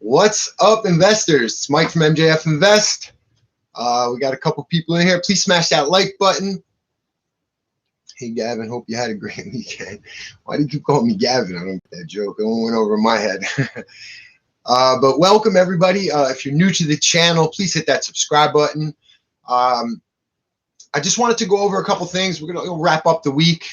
What's up, investors? It's Mike from MJF Invest. We got a couple people in here. Please smash that like button. Hey, Gavin, hope you had a great weekend. Why do you keep calling me Gavin? I don't get that joke. It went over my head. But welcome, everybody. If you're new to the channel, please hit that subscribe button. I just wanted to go over a couple things. We're going to wrap up the week,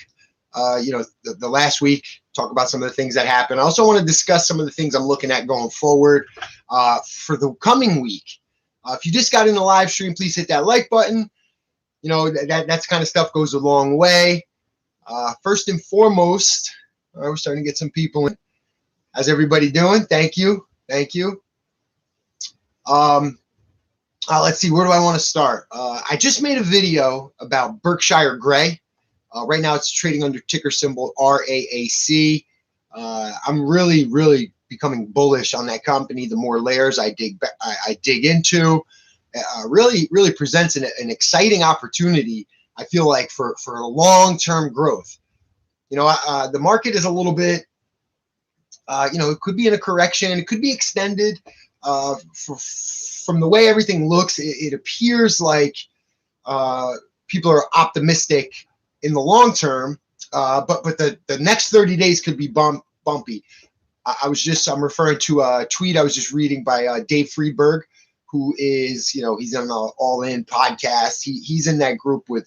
the last week, talk about some of the things that happened. I also want to discuss some of the things I'm looking at going forward for the coming week. If you just got in the live stream, please hit that like button. You know, that's kind of stuff goes a long way. First and foremost, we're starting to get some people in. How's everybody doing? Thank you. Thank you. Let's see, where do I want to start? I just made a video about Berkshire Grey. Right now it's trading under ticker symbol RAAC. I'm really becoming bullish on that company. The more layers I dig into, really presents an exciting opportunity, I feel like, for long-term growth. You know, the market is a little bit, it could be in a correction. It could be extended. From the way everything looks, it appears like people are optimistic in the long term, but the next 30 days could be bumpy. I'm referring to a tweet I was just reading by Dave Friedberg, who is, he's on the All In podcast. He's in that group with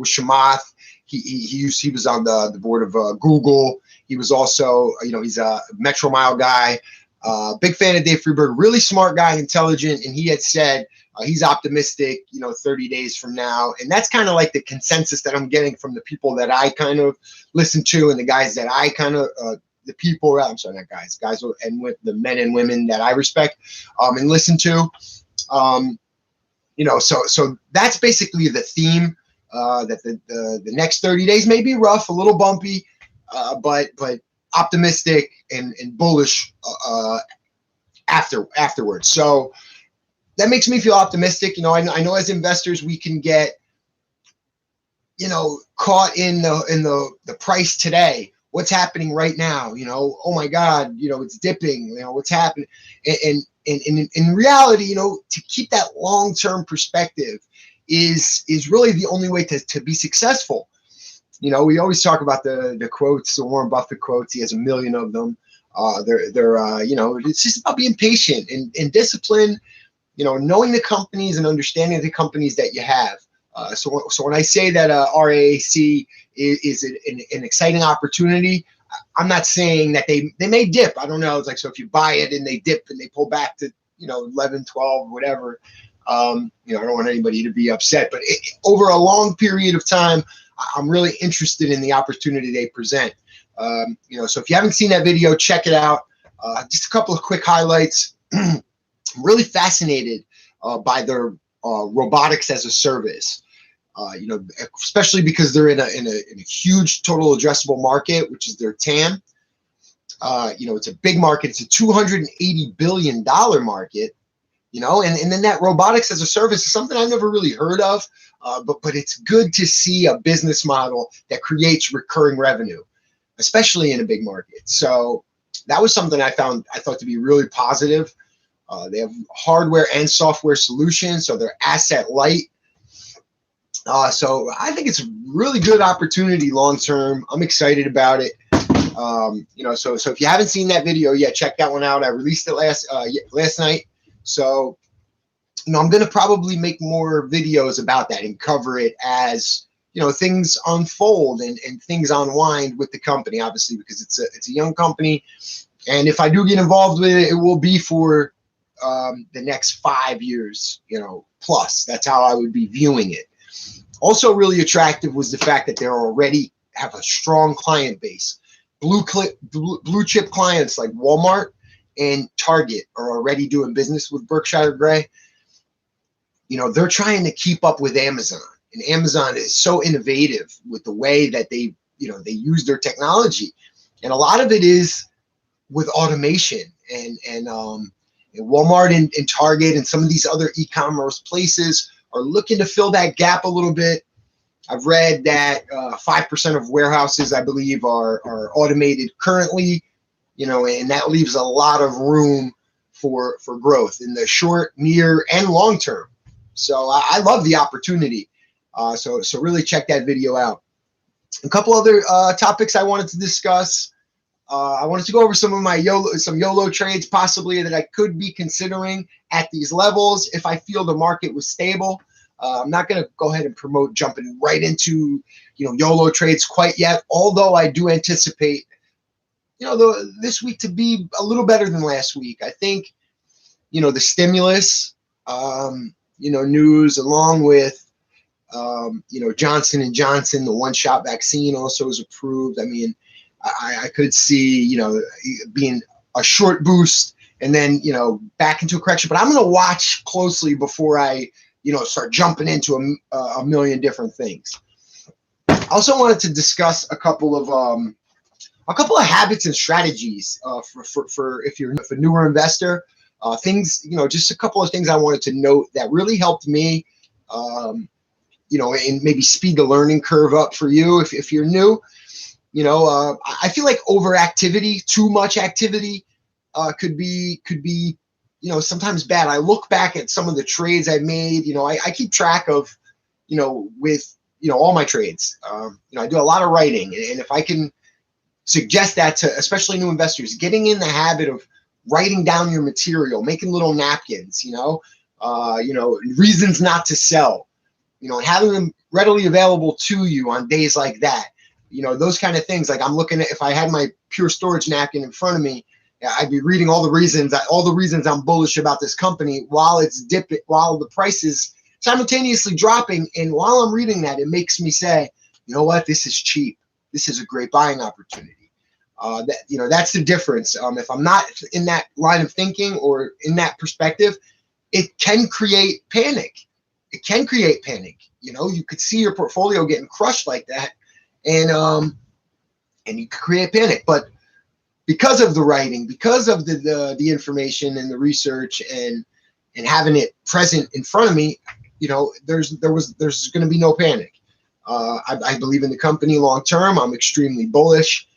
Chamath. He was on the board of Google. He was also, he's a Metro Mile guy. Big fan of Dave Friedberg, really smart guy, intelligent, and he had said he's optimistic, 30 days from now. And that's kind of like the consensus that I'm getting from the people that I kind of listen to, and the guys that I kind of, guys and with the men and women that I respect and listen to. So that's basically the theme, that the next 30 days may be rough, a little bumpy, but optimistic and bullish afterwards. So that makes me feel optimistic. I know as investors we can get caught in the price today. What's happening right now? Oh my God, it's dipping. What's happening? And in reality, to keep that long-term perspective is really the only way to be successful. We always talk about the quotes, the Warren Buffett quotes. He has a million of them. It's just about being patient and discipline, knowing the companies and understanding the companies that you have. So when I say that RAAC is an exciting opportunity, I'm not saying that they may dip. I don't know. It's like, so if you buy it and they dip and they pull back to 11, 12, whatever, I don't want anybody to be upset. But over a long period of time, I'm really interested in the opportunity they present. So if you haven't seen that video, check it out. Just a couple of quick highlights. I'm really fascinated by their robotics as a service. Especially because they're in a huge total addressable market, which is their TAM. It's a big market. It's a $280 billion market. And then that robotics as a service is something I never really heard of. But it's good to see a business model that creates recurring revenue, especially in a big market. So that was something I thought to be really positive. They have hardware and software solutions, so they're asset light. So I think it's a really good opportunity long term. I'm excited about it. So if you haven't seen that video yet, check that one out. I released it last night. So I'm going to probably make more videos about that and cover it as things unfold and things unwind with the company, obviously, because it's a young company. And if I do get involved with it, it will be for the next 5 years, plus. That's how I would be viewing it. Also really attractive was the fact that they already have a strong client base. Blue chip clients like Walmart and Target are already doing business with Berkshire Grey. They're trying to keep up with Amazon, and Amazon is so innovative with the way that they use their technology. And a lot of it is with automation and Walmart and Target and some of these other e-commerce places are looking to fill that gap a little bit. I've read that 5% of warehouses, I believe, are automated currently, and that leaves a lot of room for growth in the short, near, and long term. So I love the opportunity. So really check that video out. A couple other topics I wanted to discuss. I wanted to go over some of my YOLO trades possibly that I could be considering at these levels if I feel the market was stable. I'm not going to go ahead and promote jumping right into YOLO trades quite yet, although I do anticipate this week to be a little better than last week. I think the stimulus news, along with Johnson & Johnson, the one-shot vaccine also was approved. I mean, I could see, being a short boost and then, back into a correction. But I'm going to watch closely before I, start jumping into a million different things. I also wanted to discuss a couple of habits and strategies for if you're a newer investor. Things, just a couple of things I wanted to note that really helped me, and maybe speed the learning curve up for you if you're new. I feel like overactivity, too much activity, could be sometimes bad. I look back at some of the trades I've made. I keep track of, with all my trades. I do a lot of writing, and if I can suggest that to especially new investors, getting in the habit of writing down your material, making little napkins, reasons not to sell, and having them readily available to you on days like that. Those kind of things. Like I'm looking at, if I had my pure storage napkin in front of me, I'd be reading all the reasons I'm bullish about this company while it's dipping, while the price is simultaneously dropping. And while I'm reading that, it makes me say, you know what, this is cheap. This is a great buying opportunity. That's the difference. If I'm not in that line of thinking or in that perspective, it can create panic. It can create panic. You could see your portfolio getting crushed like that, and you could create panic. But because of the writing, because of the information and the research and having it present in front of me, there's going to be no panic. I believe in the company long term. I'm extremely bullish.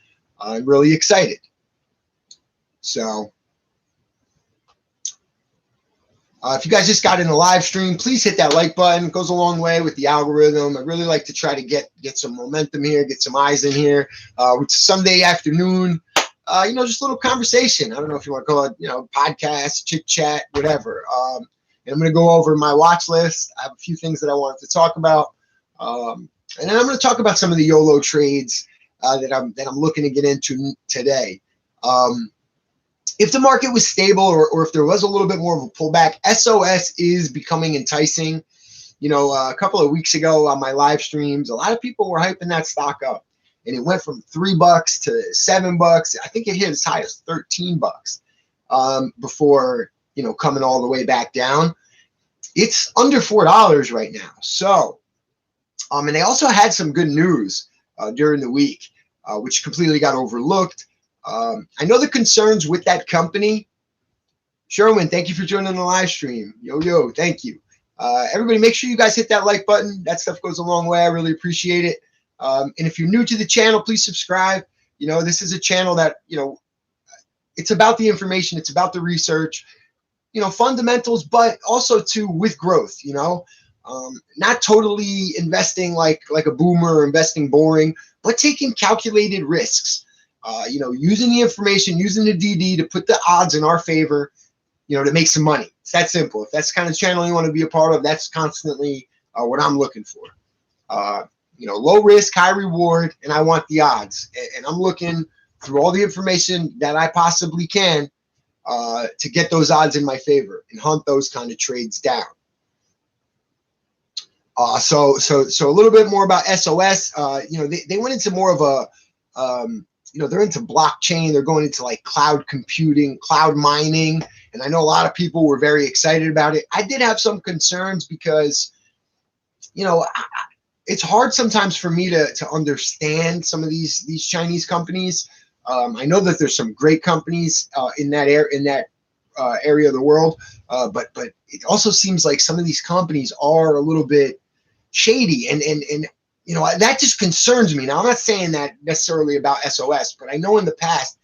I'm really excited. So if you guys just got in the live stream, please hit that like button. It goes a long way with the algorithm. I really like to try to get some momentum here, get some eyes in here. It's Sunday afternoon, just a little conversation. I don't know if you want to call it, podcast, chit chat, whatever. And I'm going to go over my watch list. I have a few things that I wanted to talk about. And then I'm going to talk about some of the YOLO trades that I'm looking to get into today. If the market was stable or if there was a little bit more of a pullback, SOS is becoming enticing. A couple of weeks ago on my live streams, a lot of people were hyping that stock up, and it went from $3 to $7. I think it hit as high as $13 before coming all the way back down. It's under $4 right now. So, and they also had some good news during the week, which completely got overlooked. I know the concerns with that company. Sherwin, thank you for joining the live stream. Yo, thank you. Everybody, make sure you guys hit that like button. That stuff goes a long way. I really appreciate it. And if you're new to the channel, please subscribe. This is a channel that, it's about the information. It's about the research, fundamentals, but also with growth, not totally investing like a boomer or investing boring, but taking calculated risks. Using the information, using the DD to put the odds in our favor, to make some money. It's that simple. If that's the kind of channel you want to be a part of, that's constantly what I'm looking for. Low risk, high reward, and I want the odds. And I'm looking through all the information that I possibly can to get those odds in my favor and hunt those kind of trades down. So a little bit more about SOS. They went into more of a they're into blockchain. They're going into like cloud computing, cloud mining. And I know a lot of people were very excited about it. I did have some concerns because, it's hard sometimes for me to understand some of these Chinese companies. I know that there's some great companies in that area of the world, but it also seems like some of these companies are a little bit shady, and that just concerns me. Now, I'm not saying that necessarily about SOS, but I know in the past,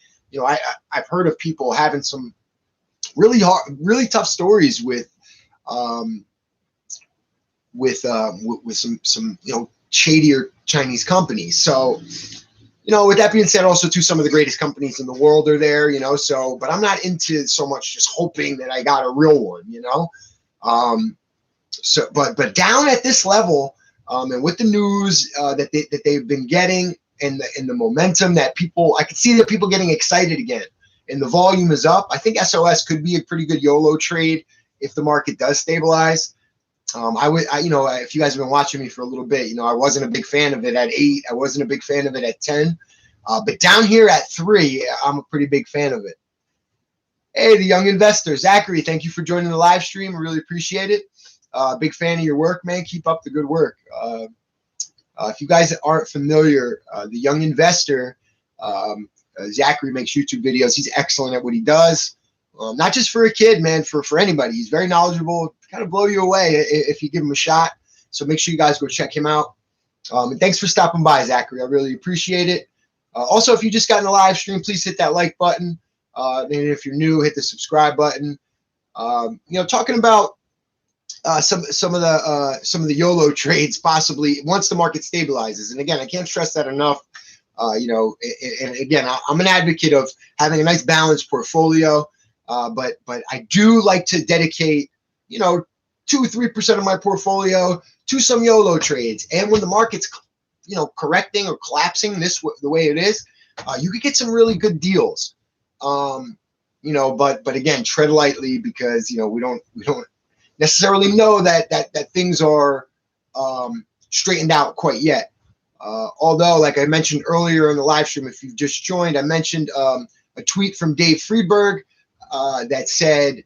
I've heard of people having some really hard, really tough stories um, with some shadier Chinese companies. So with that being said, also too, some of the greatest companies in the world are there. So but I'm not into so much just hoping that I got a real one. So but down at this level, and with the news that they've been getting, and the momentum that I could see that people getting excited again, and the volume is up. I think SOS could be a pretty good YOLO trade if the market does stabilize. If you guys have been watching me for a little bit, I wasn't a big fan of it at 8. I wasn't a big fan of it at 10. But down here at 3, I'm a pretty big fan of it. Hey, the young investor, Zachary, thank you for joining the live stream. I really appreciate it. Big fan of your work, man. Keep up the good work. If you guys aren't familiar, the young investor, Zachary makes YouTube videos. He's excellent at what he does. Not just for a kid, man, for anybody. He's very knowledgeable, kind of blow you away if you give him a shot. So make sure you guys go check him out. And thanks for stopping by, Zachary. I really appreciate it. Also, if you just got in the live stream, please hit that like button. And if you're new, hit the subscribe button. Talking about some of the YOLO trades possibly once the market stabilizes. And again, I can't stress that enough. And again, I'm an advocate of having a nice balanced portfolio. But I do like to dedicate, 2-3% of my portfolio to some YOLO trades. And when the market's, correcting or collapsing the way it is, you could get some really good deals. But again, tread lightly because, we don't necessarily know that things are straightened out quite yet. Although, like I mentioned earlier in the live stream, if you've just joined, I mentioned a tweet from Dave Friedberg that said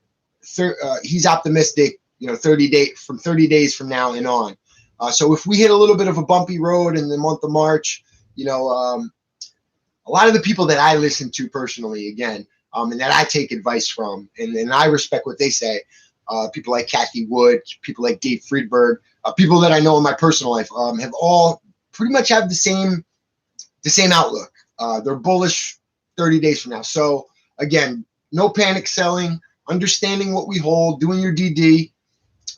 he's optimistic, 30 days from now and on. So if we hit a little bit of a bumpy road in the month of March, a lot of the people that I listen to personally, again, and that I take advice from, and I respect what they say, people like Kathy Wood, people like Dave Friedberg, people that I know in my personal life, have all pretty much have the same outlook. They're bullish 30 days from now. So again, no panic selling, understanding what we hold, doing your DD,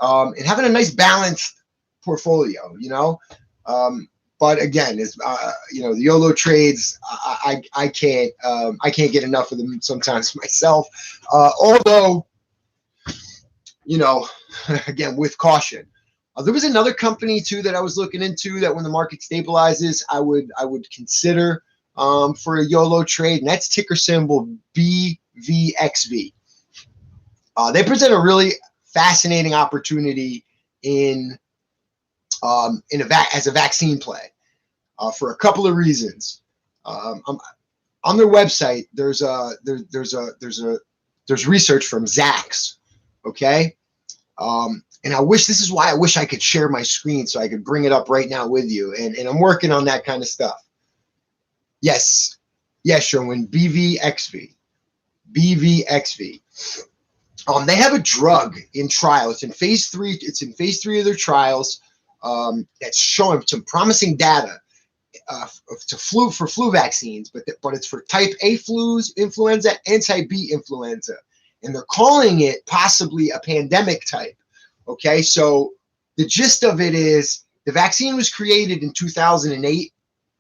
and having a nice balanced portfolio, but again, it's the YOLO trades. I can't get enough of them sometimes myself. Although, again, with caution. There was another company too that I was looking into that when the market stabilizes, I would consider for a YOLO trade, and that's ticker symbol BVXV. They present a really fascinating opportunity as a vaccine play for a couple of reasons. On their website, there's research from Zacks, okay? And this is why I wish I could share my screen so I could bring it up right now with you. And I'm working on that kind of stuff. Yes, Sherwin, BVXV. They have a drug in trial. It's in phase 3. It's in phase 3 of their trials. That's showing some promising data for flu vaccines, but it's for type A influenza and type B influenza, and they're calling it possibly a pandemic type. Okay, so the gist of it is the vaccine was created in 2008.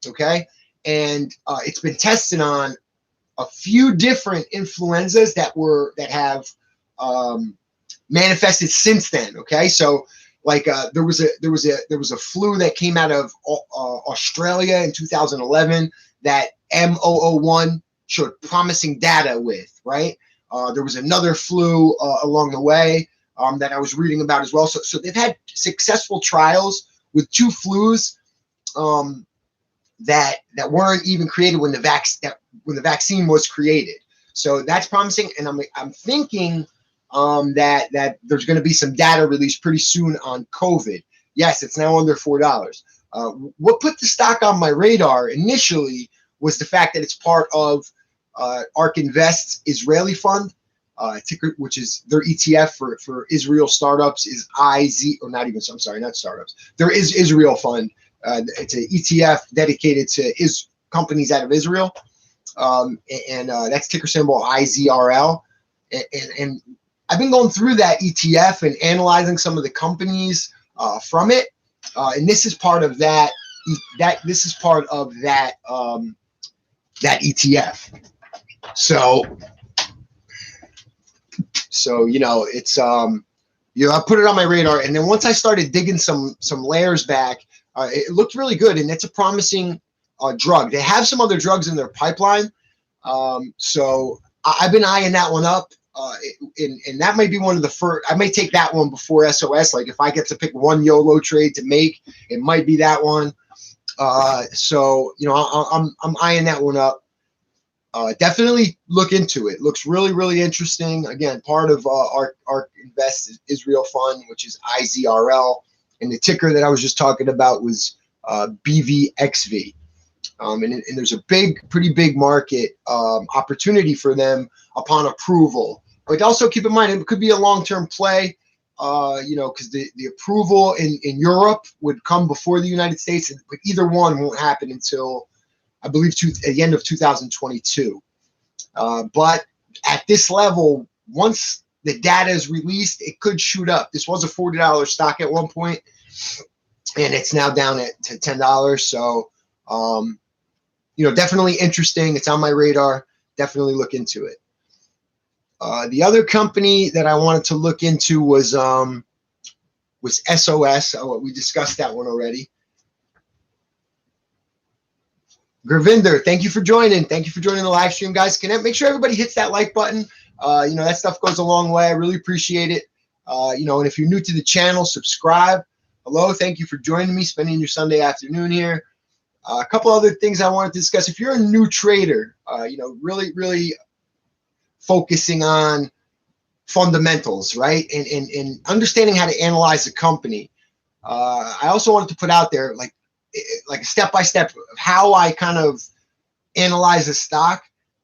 Okay, and it's been tested on a few different influenzas that have manifested since then. Okay, so like there was a flu that came out of Australia in 2011 that M001 showed promising data with, right? There was another flu along the way that I was reading about as well. So they've had successful trials with 2 flus that weren't even created when the vaccine was created. So that's promising, and I'm thinking that there's going to be some data released pretty soon on COVID. Yes, it's now under $4. What put the stock on my radar initially was the fact that it's part of ARK Invest's Israeli fund, ticker, which is their ETF for Israel startups is not startups. There is Israel fund. It's an ETF dedicated to companies out of Israel, and that's ticker symbol IZRL. And I've been going through that ETF and analyzing some of the companies from it, and this is part of that. This is part of that that ETF. So you know, it's you know, I put it on my radar, and then once I started digging some layers back, it looked really good, and it's a promising drug. They have some other drugs in their pipeline, so I've been eyeing that one up, and that might be one of the first. I may take that one before SOS. Like if I get to pick one YOLO trade to make, it might be that one. So you know, I'm eyeing that one up. Definitely look into it. Looks really, really interesting. Again, part of our Invest Israel Fund, which is IZRL, and the ticker that I was just talking about was BVXV. And there's a pretty big market opportunity for them upon approval. But also keep in mind, it could be a long-term play, you know, because the approval in Europe would come before the United States, but either one won't happen until, I believe, at the end of 2022. But at this level, once the data is released, it could shoot up. This was a $40 stock at one point, and it's now down to $10. So, you know, definitely interesting. It's on my radar. Definitely look into it. The other company that I wanted to look into was SOS. We discussed that one already. Gurvinder, thank you for joining. Thank you for joining the live stream, guys. Make sure everybody hits that like button. You know, that stuff goes a long way. I really appreciate it. You know, and if you're new to the channel, subscribe. Hello, thank you for joining me, spending your Sunday afternoon here. A couple other things I wanted to discuss. If you're a new trader, you know, really focusing on fundamentals, right? And understanding how to analyze a company. I also wanted to put out there like a step-by-step of how I kind of analyze a stock.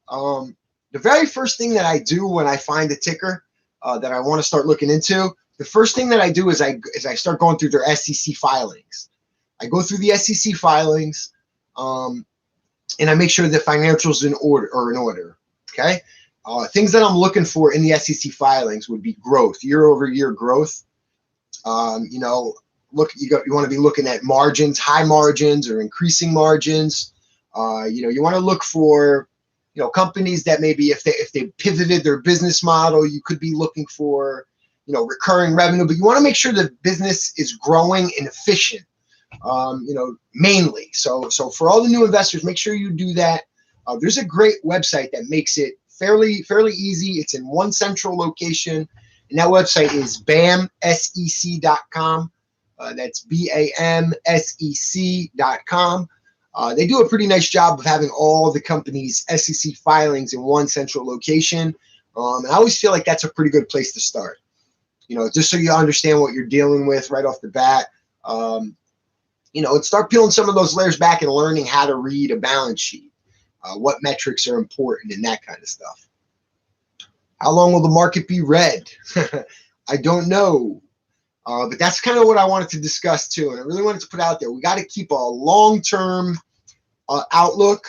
The very first thing that I do when I find a ticker that I want to start looking into, the first thing that I do is I start going through their SEC filings. I go through the SEC filings, and I make sure the financials are in order. Okay, things that I'm looking for in the SEC filings would be growth, year-over-year growth. You know, you want to be looking at margins, high margins or increasing margins. You know, you want to look for, you know, companies that maybe if they pivoted their business model, you could be looking for, you know, recurring revenue, but you want to make sure the business is growing and efficient, you know, mainly. So for all the new investors, make sure you do that. There's a great website that makes it fairly easy. It's in one central location, and that website is bamsec.com. That's BAMSEC.com. They do a pretty nice job of having all the company's SEC filings in one central location. And I always feel like that's a pretty good place to start. You know, just so you understand what you're dealing with right off the bat. You know, and start peeling some of those layers back and learning how to read a balance sheet, what metrics are important and that kind of stuff. How long will the market be red? I don't know. But that's kind of what I wanted to discuss too. And I really wanted to put out there, we got to keep a long-term outlook.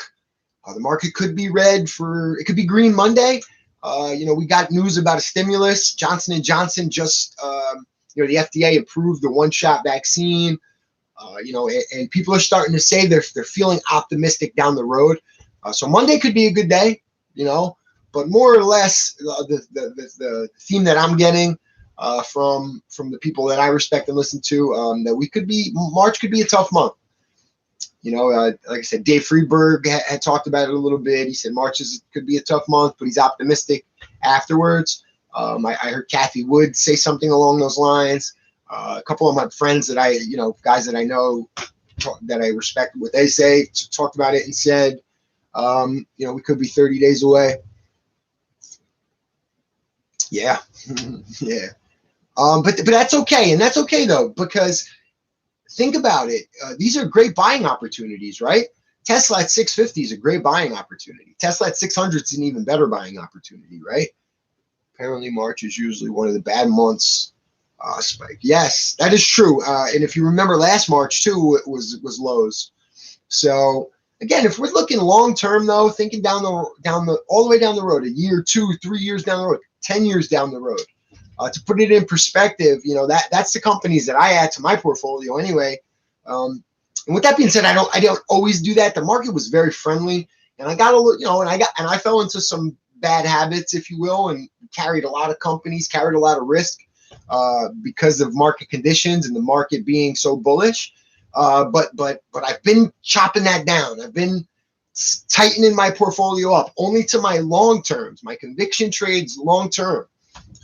The market could be red it could be green Monday. You know, we got news about a stimulus. Johnson & Johnson just, you know, the FDA approved the one-shot vaccine. You know, and people are starting to say they're feeling optimistic down the road. So Monday could be a good day, you know, but more or less the theme that I'm getting from the people that I respect and listen to, that March could be a tough month. You know, like I said, Dave Friedberg had talked about it a little bit. He said March could be a tough month, but he's optimistic afterwards. I heard Kathy Wood say something along those lines. A couple of my friends you know, guys that I know that I respect what they say, talked about it and said, you know, we could be 30 days away. Yeah, yeah. But that's okay, and that's okay though, because think about it. These are great buying opportunities, right? Tesla at 650 is a great buying opportunity. Tesla at 600 is an even better buying opportunity, right? Apparently, March is usually one of the bad months. Spike. Yes, that is true. And if you remember last March too, it was lows. So again, if we're looking long term though, thinking all the way down the road, a year, 2, 3 years down the road, 10 years down the road. To put it in perspective, that's the companies that I add to my portfolio anyway. And with that being said, I don't always do that. The market was very friendly, and I got a little, and I fell into some bad habits, if you will, and carried a lot of companies, carried a lot of risk because of market conditions and the market being so bullish. But I've been chopping that down. I've been tightening my portfolio up only to my long terms, my conviction trades long term.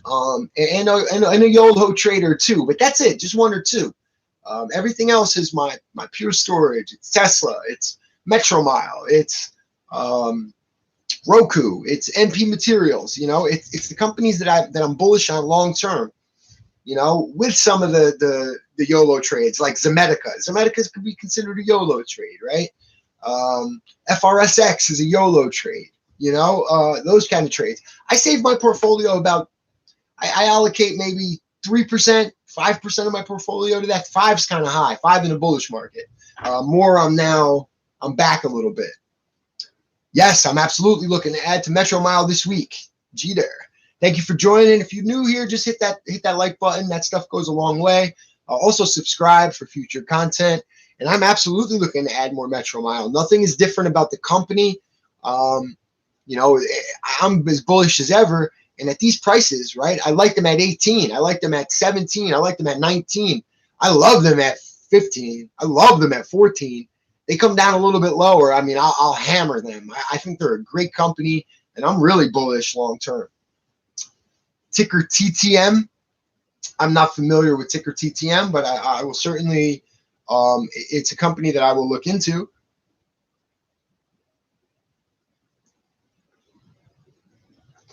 And a YOLO trader too, but that's it, just one or two. Everything else is my Pure Storage. It's Tesla. It's Metromile. It's Roku. It's MP Materials. It's the companies that I'm bullish on long term. With some of the YOLO trades like Zomedica. Zomedica could be considered a YOLO trade, right? FRSX is a YOLO trade. Those kind of trades. I save my portfolio about. I allocate maybe 3%, 5% of my portfolio to that. 5's kind of high. 5 in a bullish market. More I'm back a little bit. Yes, I'm absolutely looking to add to Metromile this week. G there. Thank you for joining. If you're new here, just hit that like button. That stuff goes a long way. Also subscribe for future content. And I'm absolutely looking to add more Metromile. Nothing is different about the company. I'm as bullish as ever. And at these prices, right, I like them at 18. I like them at 17. I like them at 19. I love them at 15. I love them at 14. They come down a little bit lower. I mean, I'll hammer them. I think they're a great company, and I'm really bullish long term. Ticker TTM. I'm not familiar with ticker TTM, but I will certainly, it's a company that I will look into.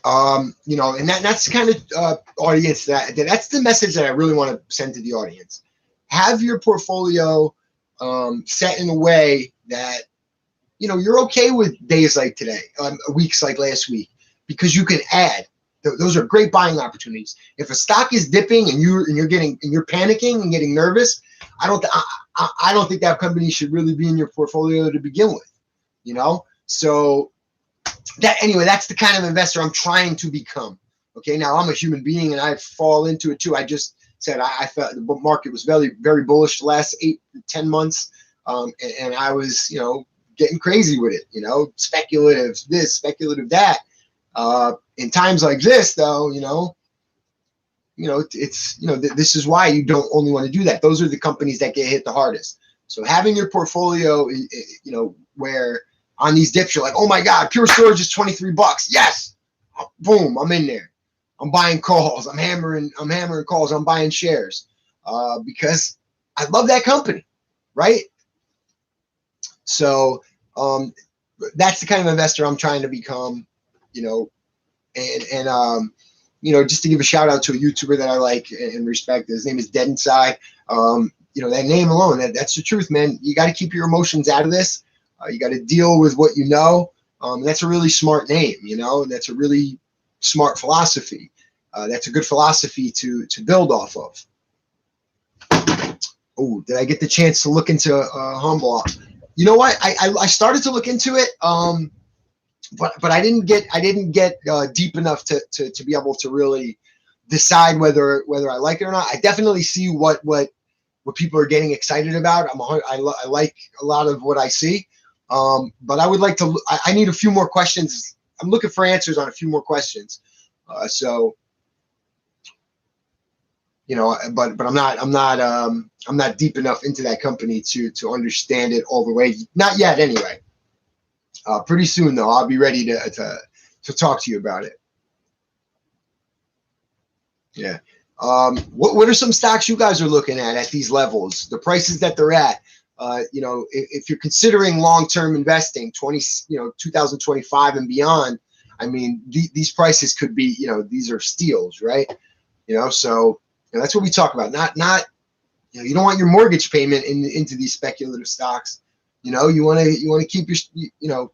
And that's the kind of audience that's the message that I really want to send to the audience. Have your portfolio set in a way that, you're okay with days like today, weeks like last week, because you can add. Those are great buying opportunities. If a stock is dipping and you're panicking and getting nervous, I don't think that company should really be in your portfolio to begin with. So that's the kind of investor I'm trying to become. Okay, now I'm a human being and I fall into it too. I just said I felt the market was very, very bullish the last 8 to 10 months, and I was getting crazy with it. Speculative this, speculative that. In times like this, though, it's this is why you don't only want to do that. Those are the companies that get hit the hardest. So having your portfolio, where on these dips, you're like, oh my God, Pure Storage is $23. Yes. Boom. I'm in there. I'm buying calls. I'm hammering calls. I'm buying shares because I love that company. Right. So that's the kind of investor I'm trying to become, and just to give a shout out to a YouTuber that I like and respect. His name is Dead Inside. That name alone, that's the truth, man. You got to keep your emotions out of this. You got to deal with what you know. That's a really smart name, that's a really smart philosophy. That's a good philosophy to build off of. Oh, did I get the chance to look into Humble? You know what? I started to look into it, but I didn't get deep enough to be able to really decide whether I like it or not. I definitely see what people are getting excited about. I like a lot of what I see. But I would like to. I need a few more questions. I'm looking for answers on a few more questions. But I'm not deep enough into that company to understand it all the way. Not yet, anyway. Pretty soon though, I'll be ready to talk to you about it. Yeah. What are some stocks you guys are looking at these levels, the prices that they're at? If you're considering long-term investing, 2025 and beyond, I mean, these prices could be, these are steals, right? So that's what we talk about. Not, you don't want your mortgage payment into these speculative stocks. You want to keep you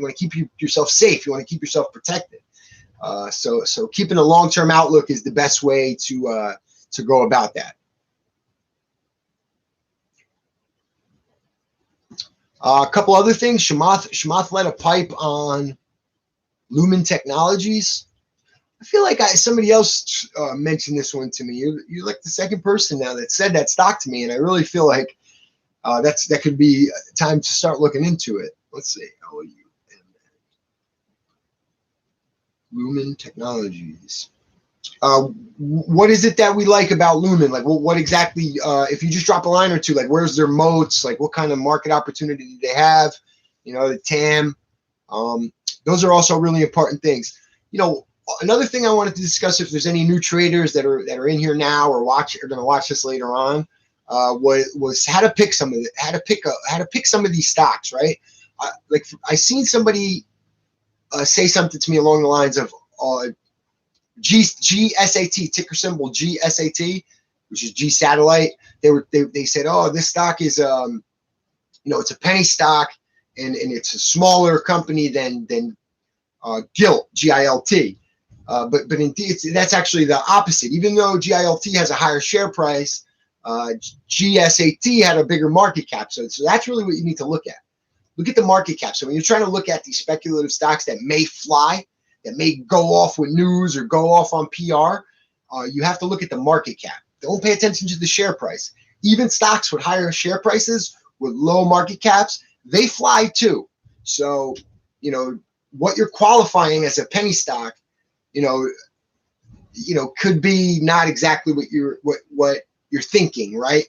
want to keep yourself safe. You want to keep yourself protected. So keeping a long-term outlook is the best way to go about that. A couple other things. Chamath led a pipe on Lumen Technologies. I feel like somebody else mentioned this one to me. You're like the second person now that said that stock to me, and I really feel like that could be time to start looking into it. Let's see. Lumen Technologies. What is it that we like about Lumen? Like, what exactly, if you just drop a line or two, like, where's their moats? Like, what kind of market opportunity do they have? You know, the TAM. Those are also really important things. You know, another thing I wanted to discuss, if there's any new traders that are in here now or going to watch this later on, was how to pick some of it, how to pick some of these stocks, right? Like, I seen somebody say something to me along the lines of GSAT, ticker symbol GSAT, which is G Satellite. They said, oh, this stock is you know, it's a penny stock, and it's a smaller company than GILT, GILT. But indeed, that's actually the opposite. Even though GILT has a higher share price, GSAT had a bigger market cap. So that's really what you need to look at. Look at the market cap. So when you're trying to look at these speculative stocks that may fly, that may go off with news or go off on PR, you have to look at the market cap. Don't pay attention to the share price. Even stocks with higher share prices, with low market caps, they fly too. So, you know, what you're qualifying as a penny stock, you know, could be not exactly what you're thinking, right?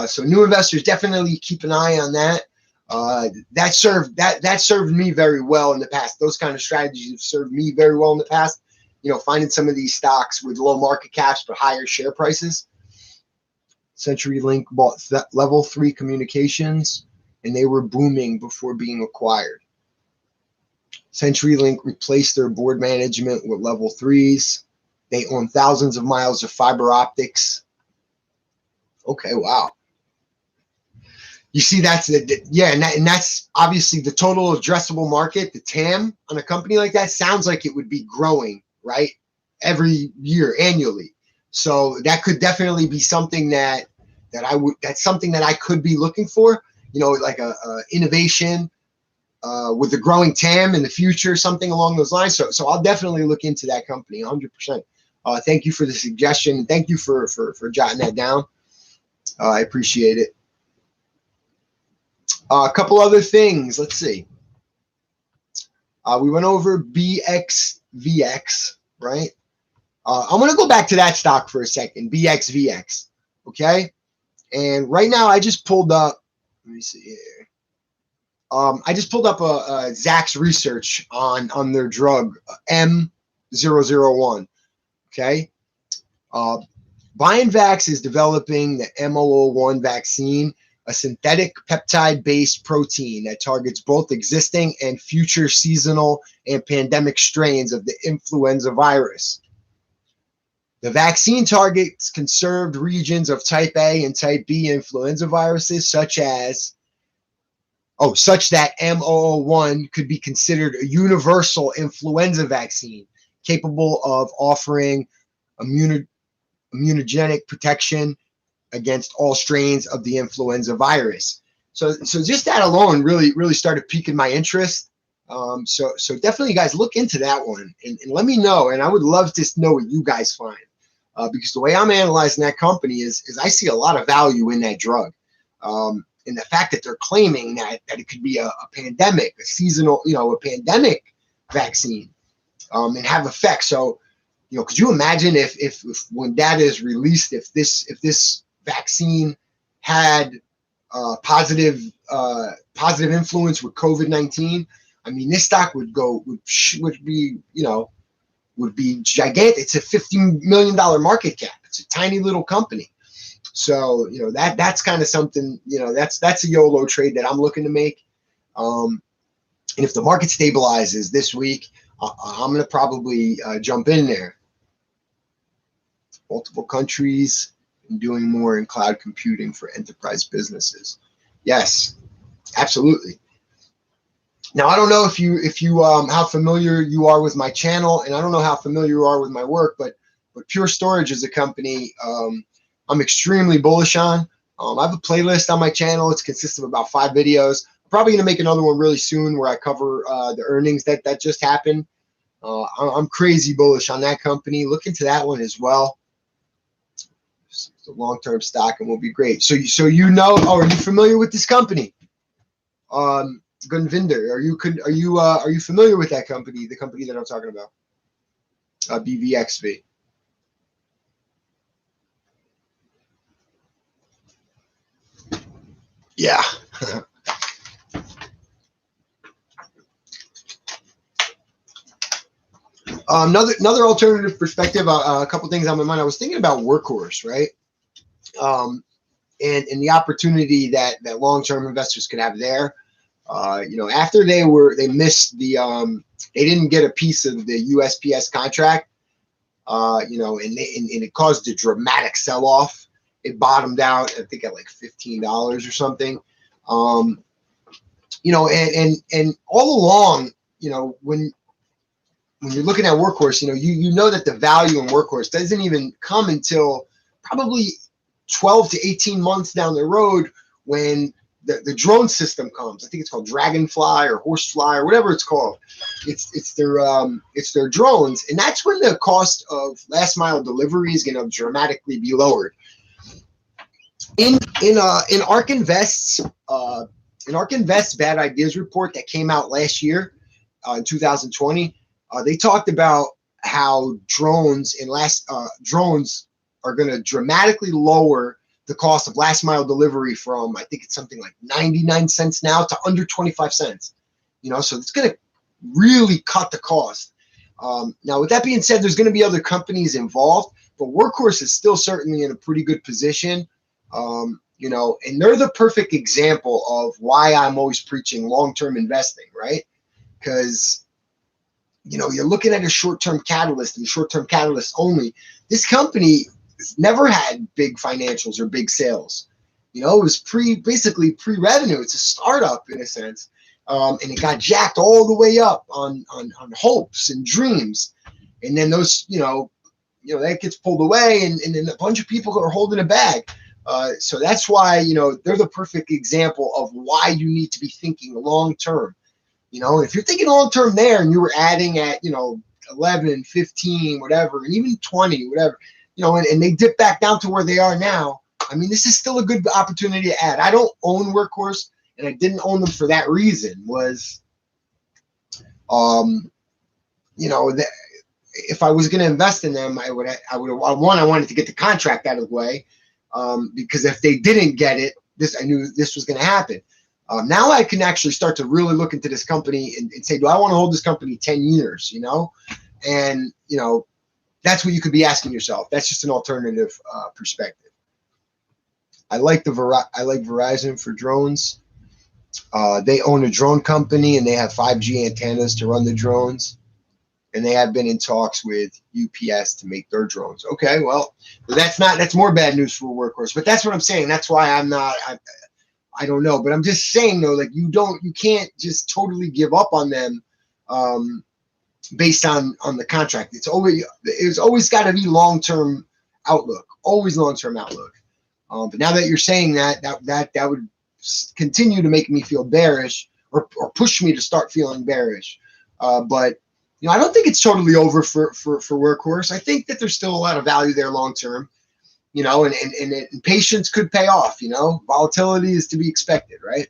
So new investors, definitely keep an eye on that. That served me very well in the past. Those kind of strategies have served me very well in the past. You know, finding some of these stocks with low market caps but higher share prices. CenturyLink bought Level 3 Communications, and they were booming before being acquired. CenturyLink replaced their board management with Level 3s. They own thousands of miles of fiber optics. Okay, wow. You see, that's and that's obviously the total addressable market, the TAM on a company like that sounds like it would be growing, right? Every year, annually. So that could definitely be something that's something that I could be looking for, you know, like a innovation with a growing TAM in the future, something along those lines. So I'll definitely look into that company 100%. Thank you for the suggestion. And thank you for jotting that down. I appreciate it. A couple other things. Let's see. We went over BXVX, right? I'm going to go back to that stock for a second, BXVX, okay? And right now I just pulled up, let me see here. I just pulled up a Zacks research on their drug, M001, okay? BioNvax is developing the M001 vaccine, a synthetic peptide-based protein that targets both existing and future seasonal and pandemic strains of the influenza virus. The vaccine targets conserved regions of type A and type B influenza viruses, such that M001 could be considered a universal influenza vaccine capable of offering immunogenic protection against all strains of the influenza virus. So just that alone really started piquing my interest. So definitely, guys, look into that one and let me know. And I would love to know what you guys find, because the way I'm analyzing that company is I see a lot of value in that drug. And the fact that they're claiming that it could be a pandemic, a seasonal, you know, a pandemic vaccine, and have effect. So, you know, could you imagine if when data is released, if this vaccine had positive influence with COVID-19? I mean, this stock would be gigantic. It's a $50 million market cap. It's a tiny little company. So, you know, that's kind of something, you know, that's a YOLO trade that I'm looking to make. And if the market stabilizes this week, I'm going to probably jump in there. Multiple countries and doing more in cloud computing for enterprise businesses. Yes, absolutely. Now, I don't know if you how familiar you are with my channel, and I don't know how familiar you are with my work, but Pure Storage is a company I'm extremely bullish on. I have a playlist on my channel. It consists of about 5 videos. I'm probably going to make another one really soon where I cover the earnings that just happened. I'm crazy bullish on that company. Look into that one as well. It's a long-term stock and will be great. So you know, are you familiar with this company? Gunvinder. Are you familiar with that company? The company that I'm talking about, BVXV. Yeah. Another alternative perspective. A couple things on my mind. I was thinking about Workhorse, right? And the opportunity that long-term investors could have there. After they missed they didn't get a piece of the USPS contract. And it caused a dramatic sell-off. It bottomed out, I think, at like $15 or something. And all along, when you're looking at Workhorse, you know that the value in Workhorse doesn't even come until probably 12 to 18 months down the road when the drone system comes. I think it's called Dragonfly or Horsefly or whatever it's called. It's their drones, and that's when the cost of last mile delivery is going to dramatically be lowered. In ARK Invest's Bad Ideas report that came out last year in 2020, they talked about how drones are going to dramatically lower the cost of last mile delivery from, I think it's something like 99 cents now to under 25 cents. So it's going to really cut the cost. Now, with that being said, there's going to be other companies involved, but Workhorse is still certainly in a pretty good position. And they're the perfect example of why I'm always preaching long-term investing, right? Because, you're looking at a short-term catalyst and short-term catalyst only. This company never had big financials or big sales. It was basically pre-revenue. It's a startup in a sense. And it got jacked all the way up on hopes and dreams. And then those, that gets pulled away and then a bunch of people are holding it back. So that's why, they're the perfect example of why you need to be thinking long-term. If you're thinking long-term there and you were adding at, 11, 15, whatever, and even 20, whatever, and they dip back down to where they are now, I mean, this is still a good opportunity to add. I don't own Workhorse, and I didn't own them for that reason. That if I was going to invest in them, I wanted to get the contract out of the way, because if they didn't get it, I knew this was going to happen. Now I can actually start to really look into this company and say, do I want to hold this company 10 years, And, that's what you could be asking yourself. That's just an alternative perspective. I like Verizon for drones. They own a drone company and they have 5G antennas to run the drones. And they have been in talks with UPS to make their drones. Okay, well, that's more bad news for Workhorse. But that's what I'm saying. That's why I don't know. But I'm just saying though, like you can't just totally give up on them based on the contract. It's always got to be long-term outlook, always long-term outlook. But now that you're saying that would continue to make me feel bearish or push me to start feeling bearish. But I don't think it's totally over for Workhorse. I think that there's still a lot of value there long-term, and patience could pay off. Volatility is to be expected, right?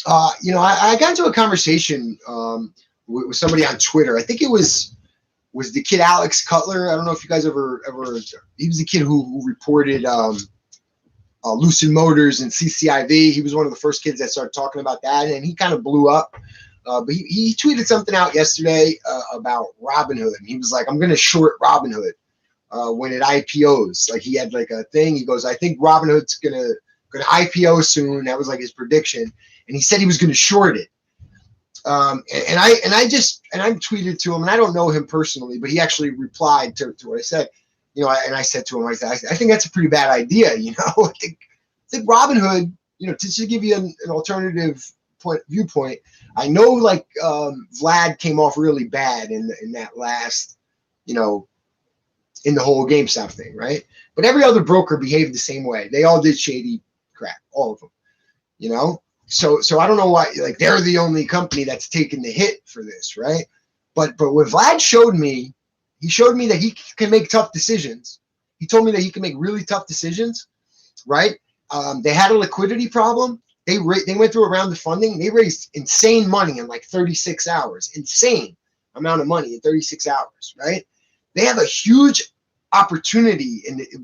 I got into a conversation with somebody on Twitter. I think it was the kid Alex Cutler. I don't know if you guys ever. He was the kid who reported Lucid Motors and CCIV. He was one of the first kids that started talking about that, and he kind of blew up. But he tweeted something out yesterday about Robinhood, and he was like, "I'm going to short Robinhood when it IPOs." Like he had like a thing. He goes, "I think Robinhood's going to IPO soon." That was like his prediction. And he said he was going to short it. And I tweeted to him, and I don't know him personally, but he actually replied to what I said. And I said to him, I think that's a pretty bad idea. I think Robinhood, just to give you an alternative viewpoint. I know like Vlad came off really bad in that last, in the whole GameStop thing, right? But every other broker behaved the same way. They all did shady crap, all of them. So I don't know why, like, they're the only company that's taken the hit for this, right? But what Vlad showed me, he showed me that he can make tough decisions. He told me that he can make really tough decisions, right? They had a liquidity problem. They went through a round of funding. They raised insane money in like 36 hours. Insane amount of money in 36 hours, right? They have a huge opportunity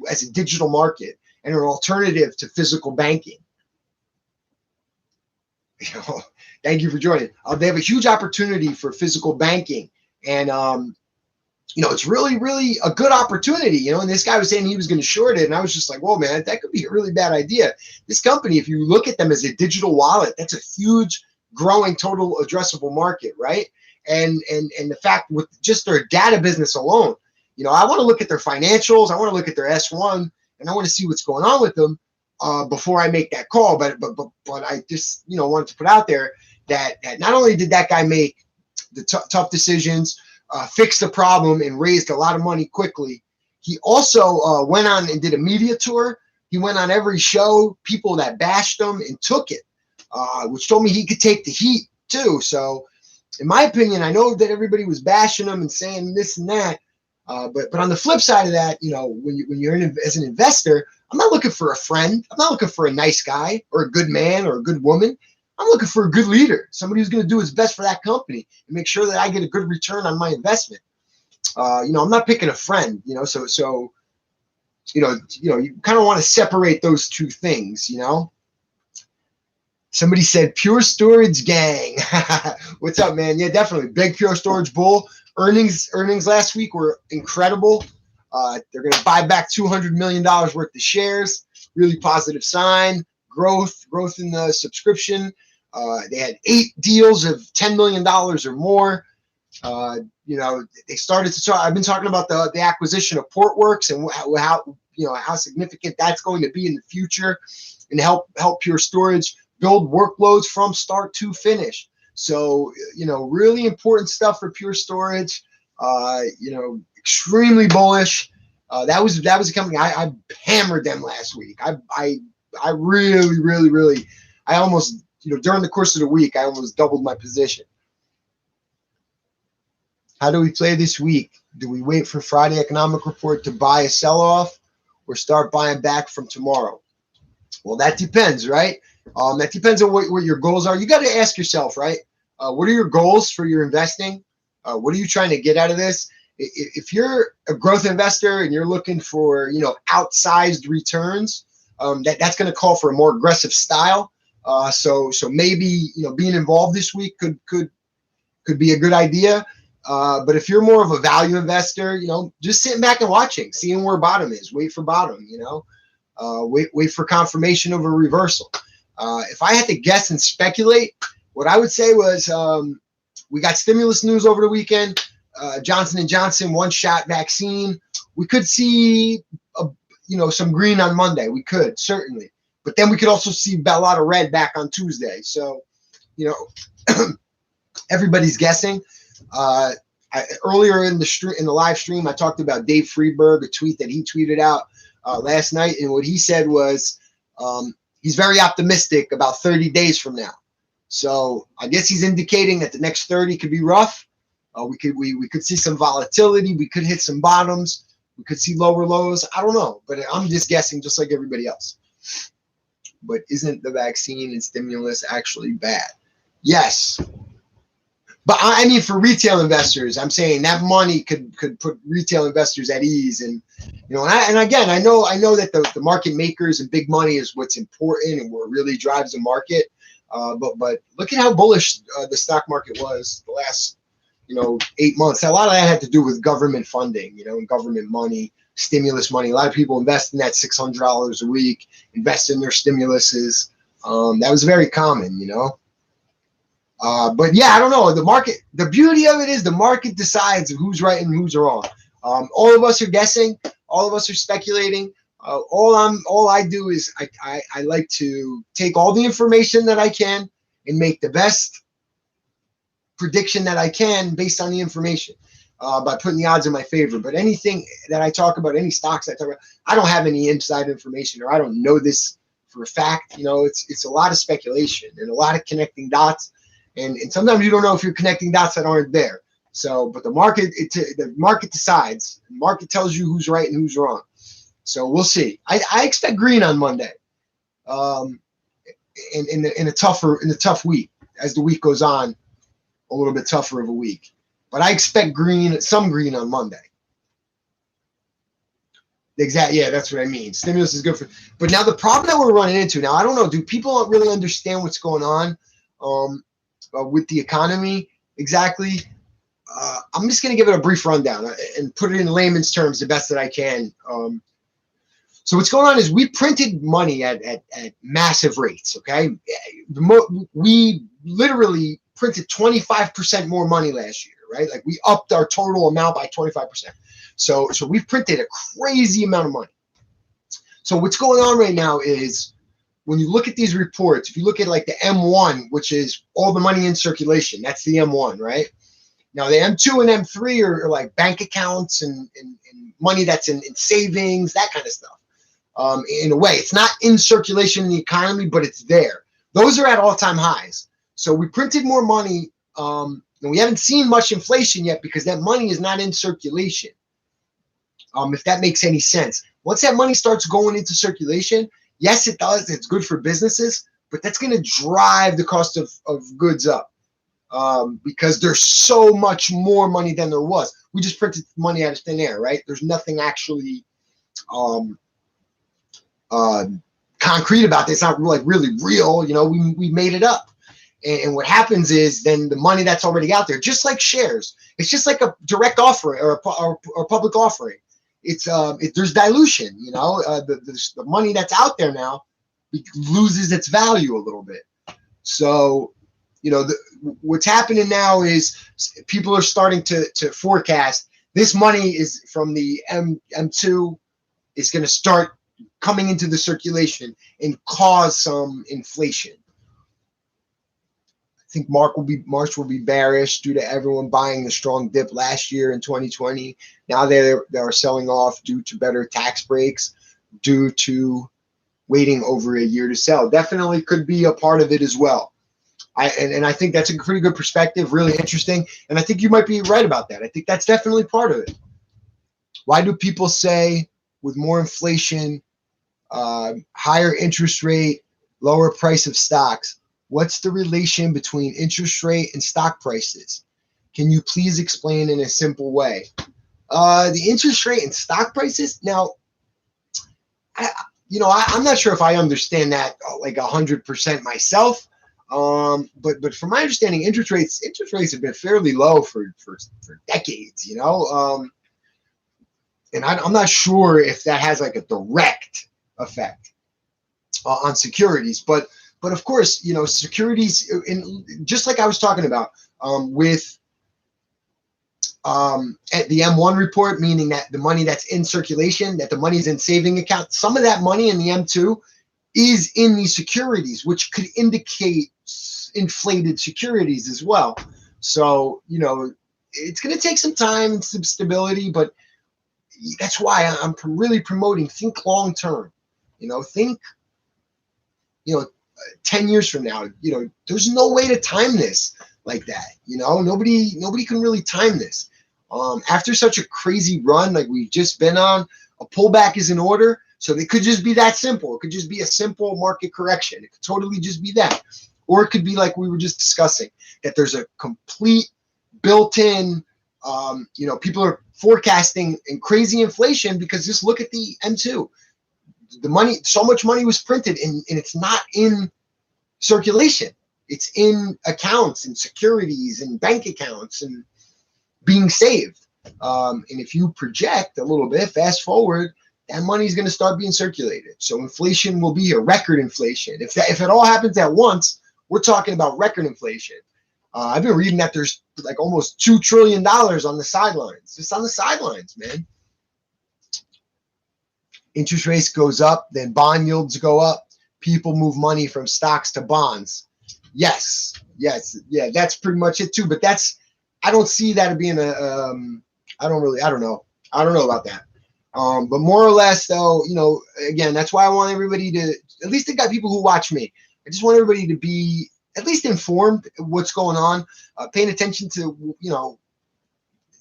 as a digital market and an alternative to physical banking. You know, thank you for joining. They have a huge opportunity for physical banking, and it's really, really a good opportunity. And this guy was saying he was going to short it, and I was just like, whoa, man, that could be a really bad idea. This company, if you look at them as a digital wallet, that's a huge, growing total addressable market, right? And the fact with just their data business alone, I want to look at their financials, I want to look at their S1, and I want to see what's going on with them before I make that call. But I just wanted to put out there that not only did that guy make the tough decisions, fixed the problem, and raised a lot of money quickly, he also went on and did a media tour. He went on every show, people that bashed him, and took it, which told me he could take the heat too. So in my opinion, I know that everybody was bashing him and saying this and that, but on the flip side of that, when you're as an investor, I'm not looking for a friend. I'm not looking for a nice guy or a good man or a good woman. I'm looking for a good leader, somebody who's going to do his best for that company and make sure that I get a good return on my investment. I'm not picking a friend, so you kind of want to separate those two things, Somebody said Pure Storage gang. What's up, man? Yeah, definitely. Big Pure Storage bull. Earnings last week were incredible. They're going to buy back $200 million worth of shares. Really positive sign. Growth in the subscription. They had 8 deals of $10 million or more. They started to talk. I've been talking about the acquisition of Portworx and how significant that's going to be in the future, and help Pure Storage build workloads from start to finish. So really important stuff for Pure Storage. Extremely bullish. That was a company I hammered them last week. I really, really, really, I almost, during the course of the week, I almost doubled my position. How do we play this week? Do we wait for Friday economic report to buy a sell-off, or start buying back from tomorrow? Well, that depends, right? That depends on what your goals are. You got to ask yourself, right? What are your goals for your investing? What are you trying to get out of this? If you're a growth investor and you're looking for, outsized returns, that's going to call for a more aggressive style. So maybe, being involved this week could be a good idea. But if you're more of a value investor, just sitting back and watching, seeing where bottom is, wait for bottom, wait for confirmation of a reversal. If I had to guess and speculate, what I would say was, we got stimulus news over the weekend. Johnson & Johnson one-shot vaccine. We could see, some green on Monday. We could, certainly. But then we could also see a lot of red back on Tuesday. So, everybody's guessing. Earlier in the live stream, I talked about Dave Friedberg, a tweet that he tweeted out last night. And what he said was he's very optimistic about 30 days from now. So I guess he's indicating that the next 30 could be rough. We could see some volatility. We could hit some bottoms. We could see lower lows. I don't know, but I'm just guessing, just like everybody else. But isn't the vaccine and stimulus actually bad? Yes. But I mean, for retail investors, I'm saying that money could put retail investors at ease. And, and again, I know that the market makers and big money is what's important and what really drives the market. But look at how bullish the stock market was the last 8 months. A lot of that had to do with government funding, and government money, stimulus money. A lot of people invest in that $600 a week, invest in their stimuluses. That was very common, But yeah, I don't know. The market, the beauty of it is the market decides who's right and who's wrong. All of us are guessing. All of us are speculating. All I do is I like to take all the information that I can and make the best prediction that I can based on the information, by putting the odds in my favor. But anything that I talk about, any stocks I talk about, I don't have any inside information, or I don't know this for a fact. You know, it's a lot of speculation and a lot of connecting dots, and sometimes you don't know if you're connecting dots that aren't there. So, but the market decides. The market tells you who's right and who's wrong. So we'll see. I expect green on Monday, in a tough week as the week goes on, a little bit tougher of a week. But I expect some green on Monday. Exactly. Yeah, that's what I mean. Stimulus is good for, but now the problem that we're running into now, I don't know. Do people really understand what's going on with the economy exactly? I'm just going to give it a brief rundown and put it in layman's terms the best that I can. So what's going on is we printed money at massive rates. Okay, we literally printed 25% more money last year, right? Like we upped our total amount by 25%. So we've printed a crazy amount of money. So what's going on right now is when you look at these reports, if you look at like the M1, which is all the money in circulation, that's the M1, right? Now the M2 and M3 are like bank accounts and money that's in savings, that kind of stuff. In a way, it's not in circulation in the economy, but it's there. Those are at all-time highs. So we printed more money, and we haven't seen much inflation yet because that money is not in circulation. If that makes any sense. Once that money starts going into circulation, yes, it does. It's good for businesses, but that's going to drive the cost of goods up because there's so much more money than there was. We just printed money out of thin air, right? There's nothing actually concrete about this. It's not like really real. You know, we made it up. And what happens is then the money that's already out there, just like shares, it's just like a direct offering or a public offering. There's dilution, you know, the money that's out there now loses its value a little bit. So, you know, what's happening now is people are starting to forecast this money is from the M2 is going to start coming into the circulation and cause some inflation. I think March will be bearish due to everyone buying the strong dip last year in 2020. Now they are selling off due to better tax breaks, due to waiting over a year to sell. Definitely could be a part of it as well. I think that's a pretty good perspective, really interesting. And I think you might be right about that. I think that's definitely part of it. Why do people say with more inflation, higher interest rate, lower price of stocks? What's the relation between interest rate and stock prices? Can you please explain in a simple way? The interest rate and stock prices. Now, I'm not sure if I understand that like 100% myself. But from my understanding, interest rates have been fairly low for decades. You know, and I'm not sure if that has like a direct effect on securities, but of course, you know, securities, just like I was talking about with at the M1 report, meaning that the money that's in circulation, that the money is in saving accounts, some of that money in the M2 is in these securities, which could indicate inflated securities as well. So, you know, it's going to take some time and some stability, but that's why I'm really promoting think long term. You know, think, 10 years from now, you know, there's no way to time this like that. You know, nobody can really time this. After such a crazy run like we've just been on, a pullback is in order. So it could just be that simple. It could just be a simple market correction. It could totally just be that. Or it could be like we were just discussing, that there's a complete built-in, people are forecasting and crazy inflation because just look at the M2. The money, so much money was printed and it's not in circulation. It's in accounts and securities and bank accounts and being saved. And if you project a little bit, fast forward, that money is going to start being circulated. So inflation will be here, record inflation. If it all happens at once, we're talking about record inflation. I've been reading that there's like almost $2 trillion on the sidelines, just on the sidelines, man. Interest rates goes up, then bond yields go up. People move money from stocks to bonds. Yes, yeah, that's pretty much it too. But I don't see that being I don't know about that. But more or less, though, again, that's why I want everybody to, at least the guy people who watch me, I just want everybody to be at least informed of what's going on, paying attention to,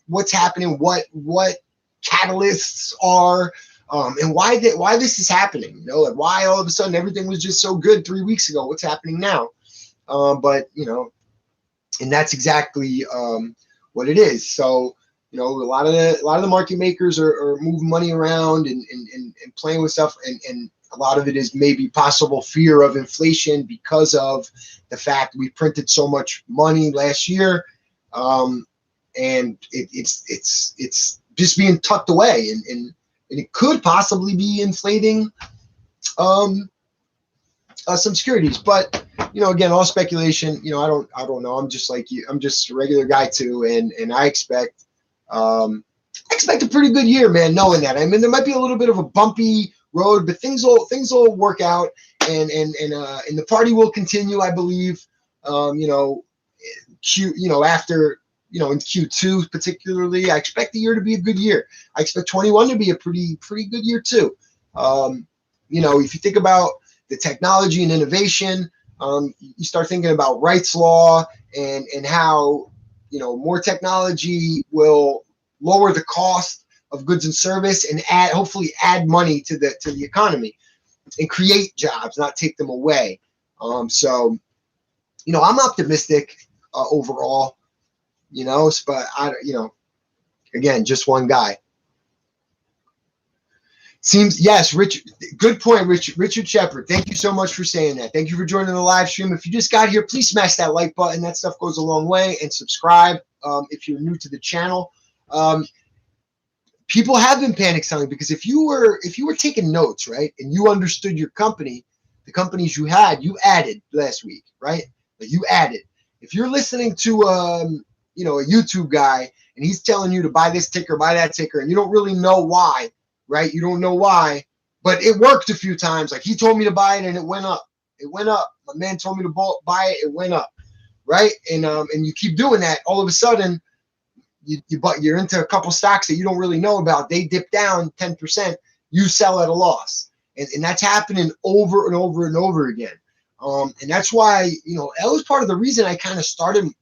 what's happening, what catalysts are, and why this is happening. Like why all of a sudden everything was just so good 3 weeks ago. What's happening now? But and that's exactly what it is. So a lot of the market makers are moving money around and playing with stuff, and a lot of it is maybe possible fear of inflation because of the fact we printed so much money last year, and it's just being tucked away, and it could possibly be inflating some securities. But again, all speculation. I don't know. I'm just like you. I'm just a regular guy too, and I expect a pretty good year, man. Knowing that, I mean, there might be a little bit of a bumpy road, but things will work out, and the party will continue, I believe. After in Q2 particularly, I expect the year to be a good year. I expect 21 to be a pretty good year too. If you think about the technology and innovation, you start thinking about Wright's law and how more technology will lower the cost of goods and service and hopefully add money to the economy and create jobs, not take them away. So I'm optimistic overall, but again, just one guy. Seems, yes, Richard, good point, Richard Shepard. Thank you so much for saying that. Thank you for joining the live stream. If you just got here, please smash that like button. That stuff goes a long way. And subscribe if you're new to the channel. People have been panic selling because if you were taking notes, right, and you understood your company, the companies you added last week, right? Like you added. If you're listening to a YouTube guy and he's telling you to buy this ticker, buy that ticker, and you don't really know why, right? You don't know why, but it worked a few times. Like he told me to buy it and it went up. It went up. My man told me to buy it. It went up, right? And you keep doing that. All of a sudden, you're into a couple stocks that you don't really know about. They dip down 10%. You sell at a loss, and that's happening over and over and over again. And that's why that was part of the reason I kind of started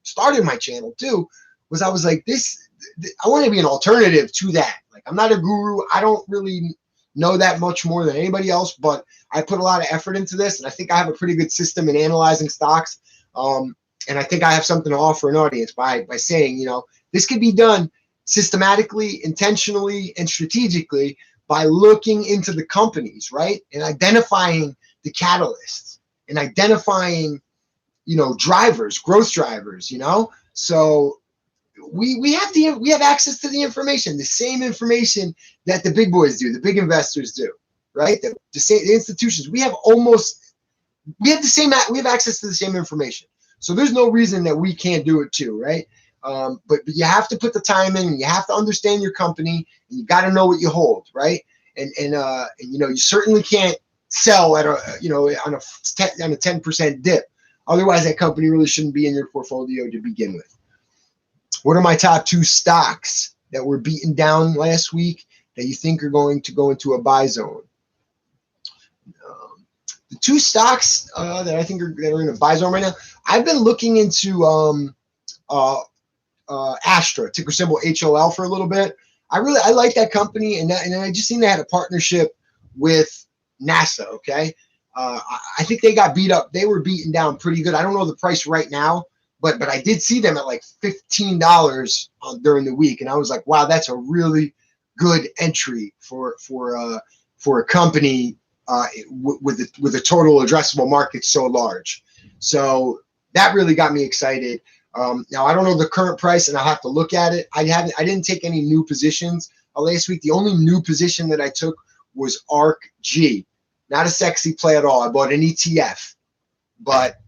my channel too. Was I was like I want to be an alternative to that. Like I'm not a guru. I don't really know that much more than anybody else, but I put a lot of effort into this, and I think I have a pretty good system in analyzing stocks. And I think I have something to offer an audience by saying, this could be done systematically, intentionally, and strategically by looking into the companies, right? And identifying the catalysts and identifying, drivers, growth drivers, So we have access to the information, the same information that the big boys do, the big investors do, right? The institutions. We have access to the same information. So there's no reason that we can't do it too, right? But you have to put the time in, and you have to understand your company, and you got to know what you hold, right? And you certainly can't sell at on a 10% dip. Otherwise, that company really shouldn't be in your portfolio to begin with. What are my top 2 stocks that were beaten down last week that you think are going to go into a buy zone? The 2 stocks that I think are in a buy zone right now. I've been looking into Astra, ticker symbol HOL, for a little bit. I like that company, and I just seen they had a partnership with NASA. Okay, I think they got beat up. They were beaten down pretty good. I don't know the price right now, but I did see them at like $15 during the week, and I was like, wow, that's a really good entry for a company with a total addressable market so large. So that really got me excited. Now I don't know the current price, and I'll have to look at it. I didn't take any new positions last week. The only new position that I took was ARKG. Not a sexy play at all. I bought an ETF, but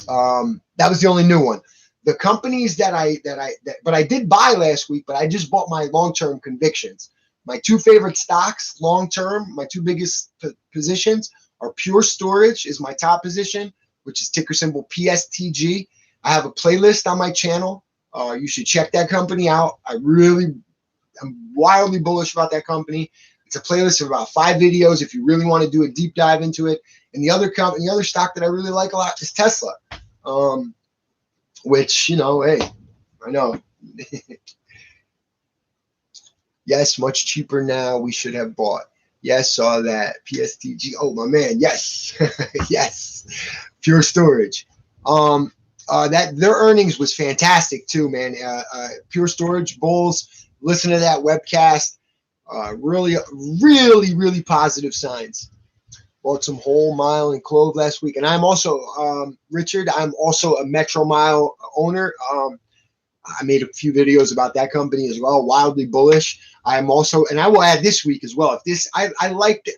that was the only new one. The companies that I did buy last week, but I just bought my long-term convictions. My 2 favorite stocks long-term, my 2 biggest positions are Pure Storage is my top position, which is ticker symbol PSTG. I have a playlist on my channel. You should check that company out. I'm wildly bullish about that company. It's a playlist of about 5 videos if you really want to do a deep dive into it. And the other stock that I really like a lot is Tesla, which, you know, hey, I know. Yes, much cheaper now. We should have bought. Yes, saw that. PSTG. Oh, my man. Yes. Yes. Pure Storage. That their earnings was fantastic too, man. Pure Storage Bulls. Listen to that webcast. Really, really, really positive signs. Bought some whole mile and Clove last week. And I'm also, Richard, I'm also a Metro Mile owner. I made a few videos about that company as well. Wildly bullish. I'm also, and I will add this week as well. If this, I liked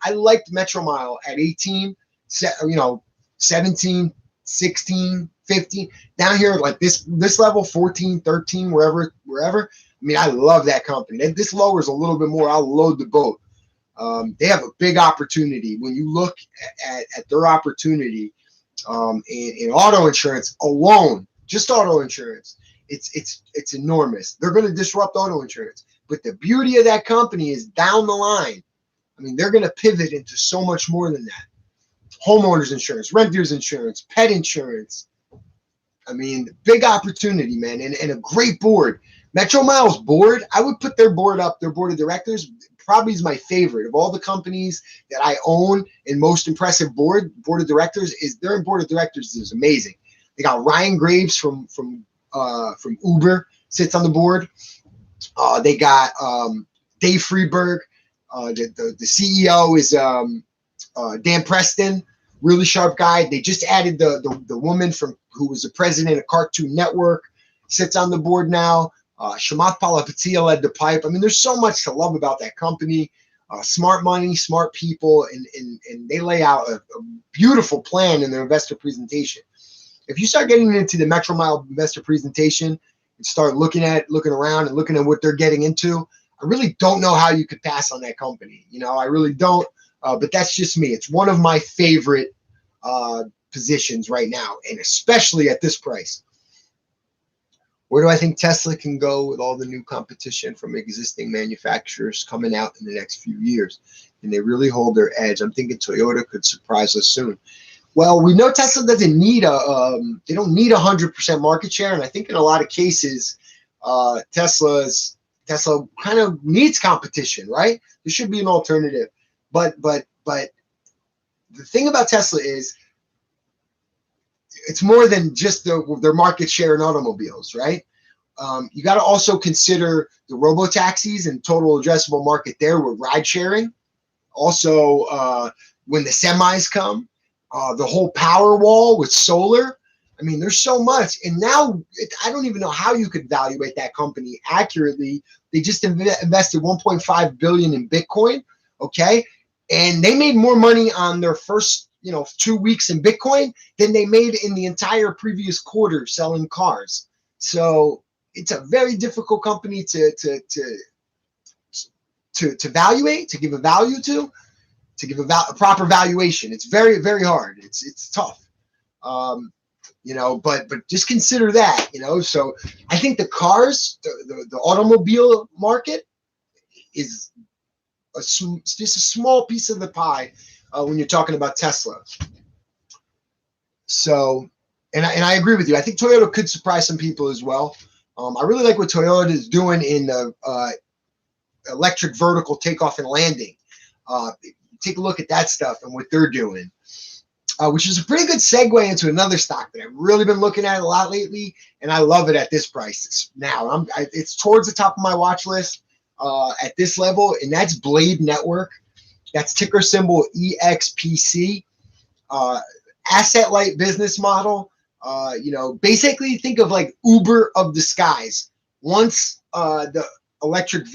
Metro Mile at 18, 17, 16, 15, down here like this level, 14, 13, wherever. I mean, I love that company. If this lowers a little bit more, I'll load the boat. They have a big opportunity. When you look at their opportunity in auto insurance alone, just auto insurance, it's enormous. They're going to disrupt auto insurance. But the beauty of that company is down the line. I mean, they're going to pivot into so much more than that. Homeowners insurance, renters insurance, pet insurance. I mean, big opportunity, man, and a great board. Metro Miles board, I would put their board up, their board of directors, probably is my favorite. Of all the companies that I own and most impressive board of directors, is their board of directors is amazing. They got Ryan Graves from Uber sits on the board. They got Dave Freeberg. The CEO is Dan Preston, really sharp guy. They just added the woman who was the president of Cartoon Network, sits on the board now. Shamath Palihapitiya led the pipe. I mean, there's so much to love about that company. Smart money, smart people, and they lay out a beautiful plan in their investor presentation. If you start getting into the Metro Mile investor presentation and start looking around and looking at what they're getting into, I really don't know how you could pass on that company. You know, I really don't. But that's just me. It's one of my favorite positions right now, and especially at this price. Where do I think Tesla can go with all the new competition from existing manufacturers coming out in the next few years? And they really hold their edge. I'm thinking Toyota could surprise us soon. Well, we know Tesla doesn't need they don't need 100% market share, and I think in a lot of cases, Tesla kind of needs competition, right? There should be an alternative, but the thing about Tesla is it's more than just their market share in automobiles, right? You got to also consider the robo-taxis and total addressable market there with ride sharing. Also, when the semis come, the whole power wall with solar. I mean, there's so much. And now I don't even know how you could evaluate that company accurately. They just invested $1.5 billion in Bitcoin, okay? And they made more money on their first 2 weeks in Bitcoin than they made in the entire previous quarter selling cars. So it's a very difficult company to evaluate, to give a value to give a proper valuation. It's very, very hard. It's tough. But just consider that, So I think the cars, the automobile market is just a small piece of the pie when you're talking about Tesla. So, and I agree with you. I think Toyota could surprise some people as well. I really like what Toyota is doing in the electric vertical takeoff and landing. Take a look at that stuff and what they're doing, which is a pretty good segue into another stock that I've really been looking at a lot lately, and I love it at this price. Now, it's towards the top of my watch list at this level, and that's Blade Network. That's ticker symbol EXPC. Asset-light business model. Basically think of like Uber of the skies. Once the electric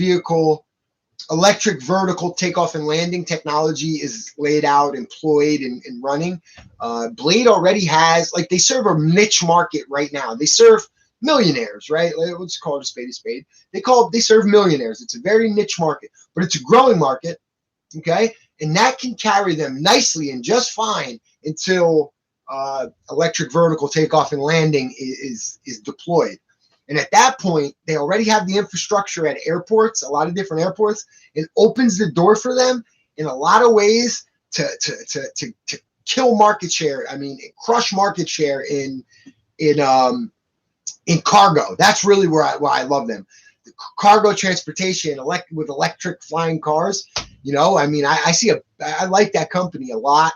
vertical takeoff and landing technology is laid out, employed, and running, Blade already has, they serve a niche market right now. They serve millionaires, right? Let's call it a spade a spade. They serve millionaires. It's a very niche market, but it's a growing market, okay? And that can carry them nicely and just fine until electric vertical takeoff and landing is deployed. And at that point, they already have the infrastructure at airports, a lot of different airports. It opens the door for them in a lot of ways to kill market share. I mean, crush market share in cargo. That's really why I love them. The cargo transportation, with electric flying cars. You know, I mean, I like that company a lot.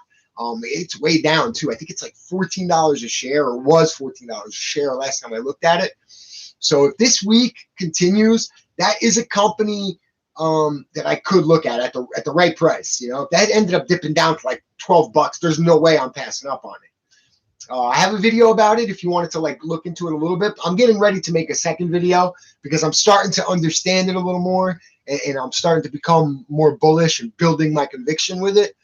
It's way down too. I think it's like $14 a share, or was $14 a share last time I looked at it. So if this week continues, that is a company that I could look at the right price. You know, if that ended up dipping down to like $12, there's no way I'm passing up on it. I have a video about it if you wanted to like look into it a little bit. I'm getting ready to make a second video because I'm starting to understand it a little more, and I'm starting to become more bullish and building my conviction with it.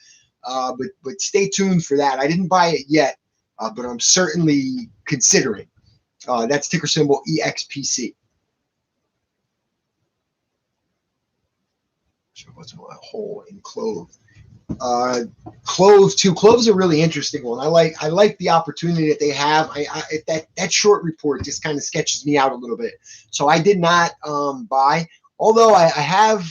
But stay tuned for that. I didn't buy it yet, but I'm certainly considering. That's ticker symbol EXPC. So what's my hole in Clove? Clove too. Clove's a really interesting one. I like the opportunity that they have. That short report just kind of sketches me out a little bit. So I did not buy, although I have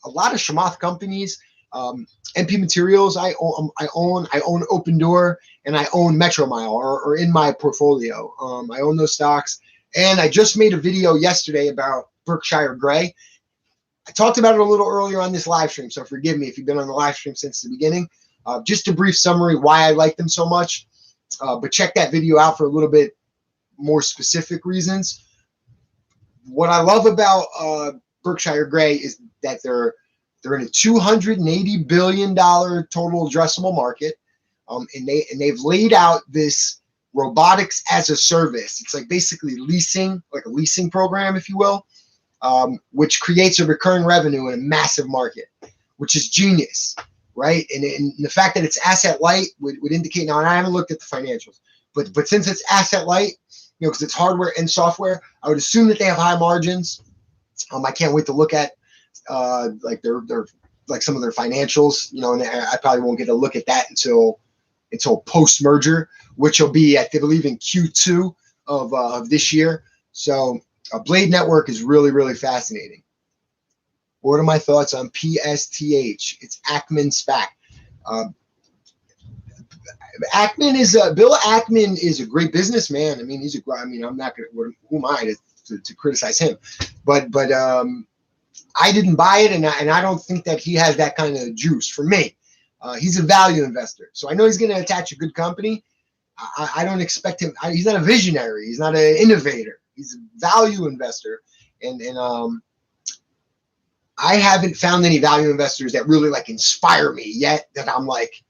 a lot of Chamath companies. MP Materials, I own Open Door, and I own Metro Mile, or in my portfolio. I own those stocks, and I just made a video yesterday about Berkshire Grey. I talked about it a little earlier on this live stream, so forgive me if you've been on the live stream since the beginning. Just a brief summary why I like them so much, but check that video out for a little bit more specific reasons. What I love about Berkshire Grey is that they're in a $280 billion total addressable market, and they've laid out this robotics as a service. It's like basically leasing, like a leasing program, if you will, which creates a recurring revenue in a massive market, which is genius, right? And the fact that it's asset light would indicate, now, and I haven't looked at the financials, but since it's asset light, you know, because it's hardware and software, I would assume that they have high margins. I can't wait to look at like their like some of their financials, you know, and I probably won't get to look at that until post merger, which will be, I believe, in Q2 of this year. So Blade Network is really, really fascinating. What are my thoughts on PSTH? It's Ackman SPAC. Bill Ackman is a great businessman. I mean, I'm not gonna, who am I to criticize him, but I didn't buy it, and I don't think that he has that kind of juice for me. He's a value investor, so I know he's going to attach a good company. I don't expect him. He's not a visionary. He's not an innovator. He's a value investor, and I haven't found any value investors that really like inspire me yet. That I'm like,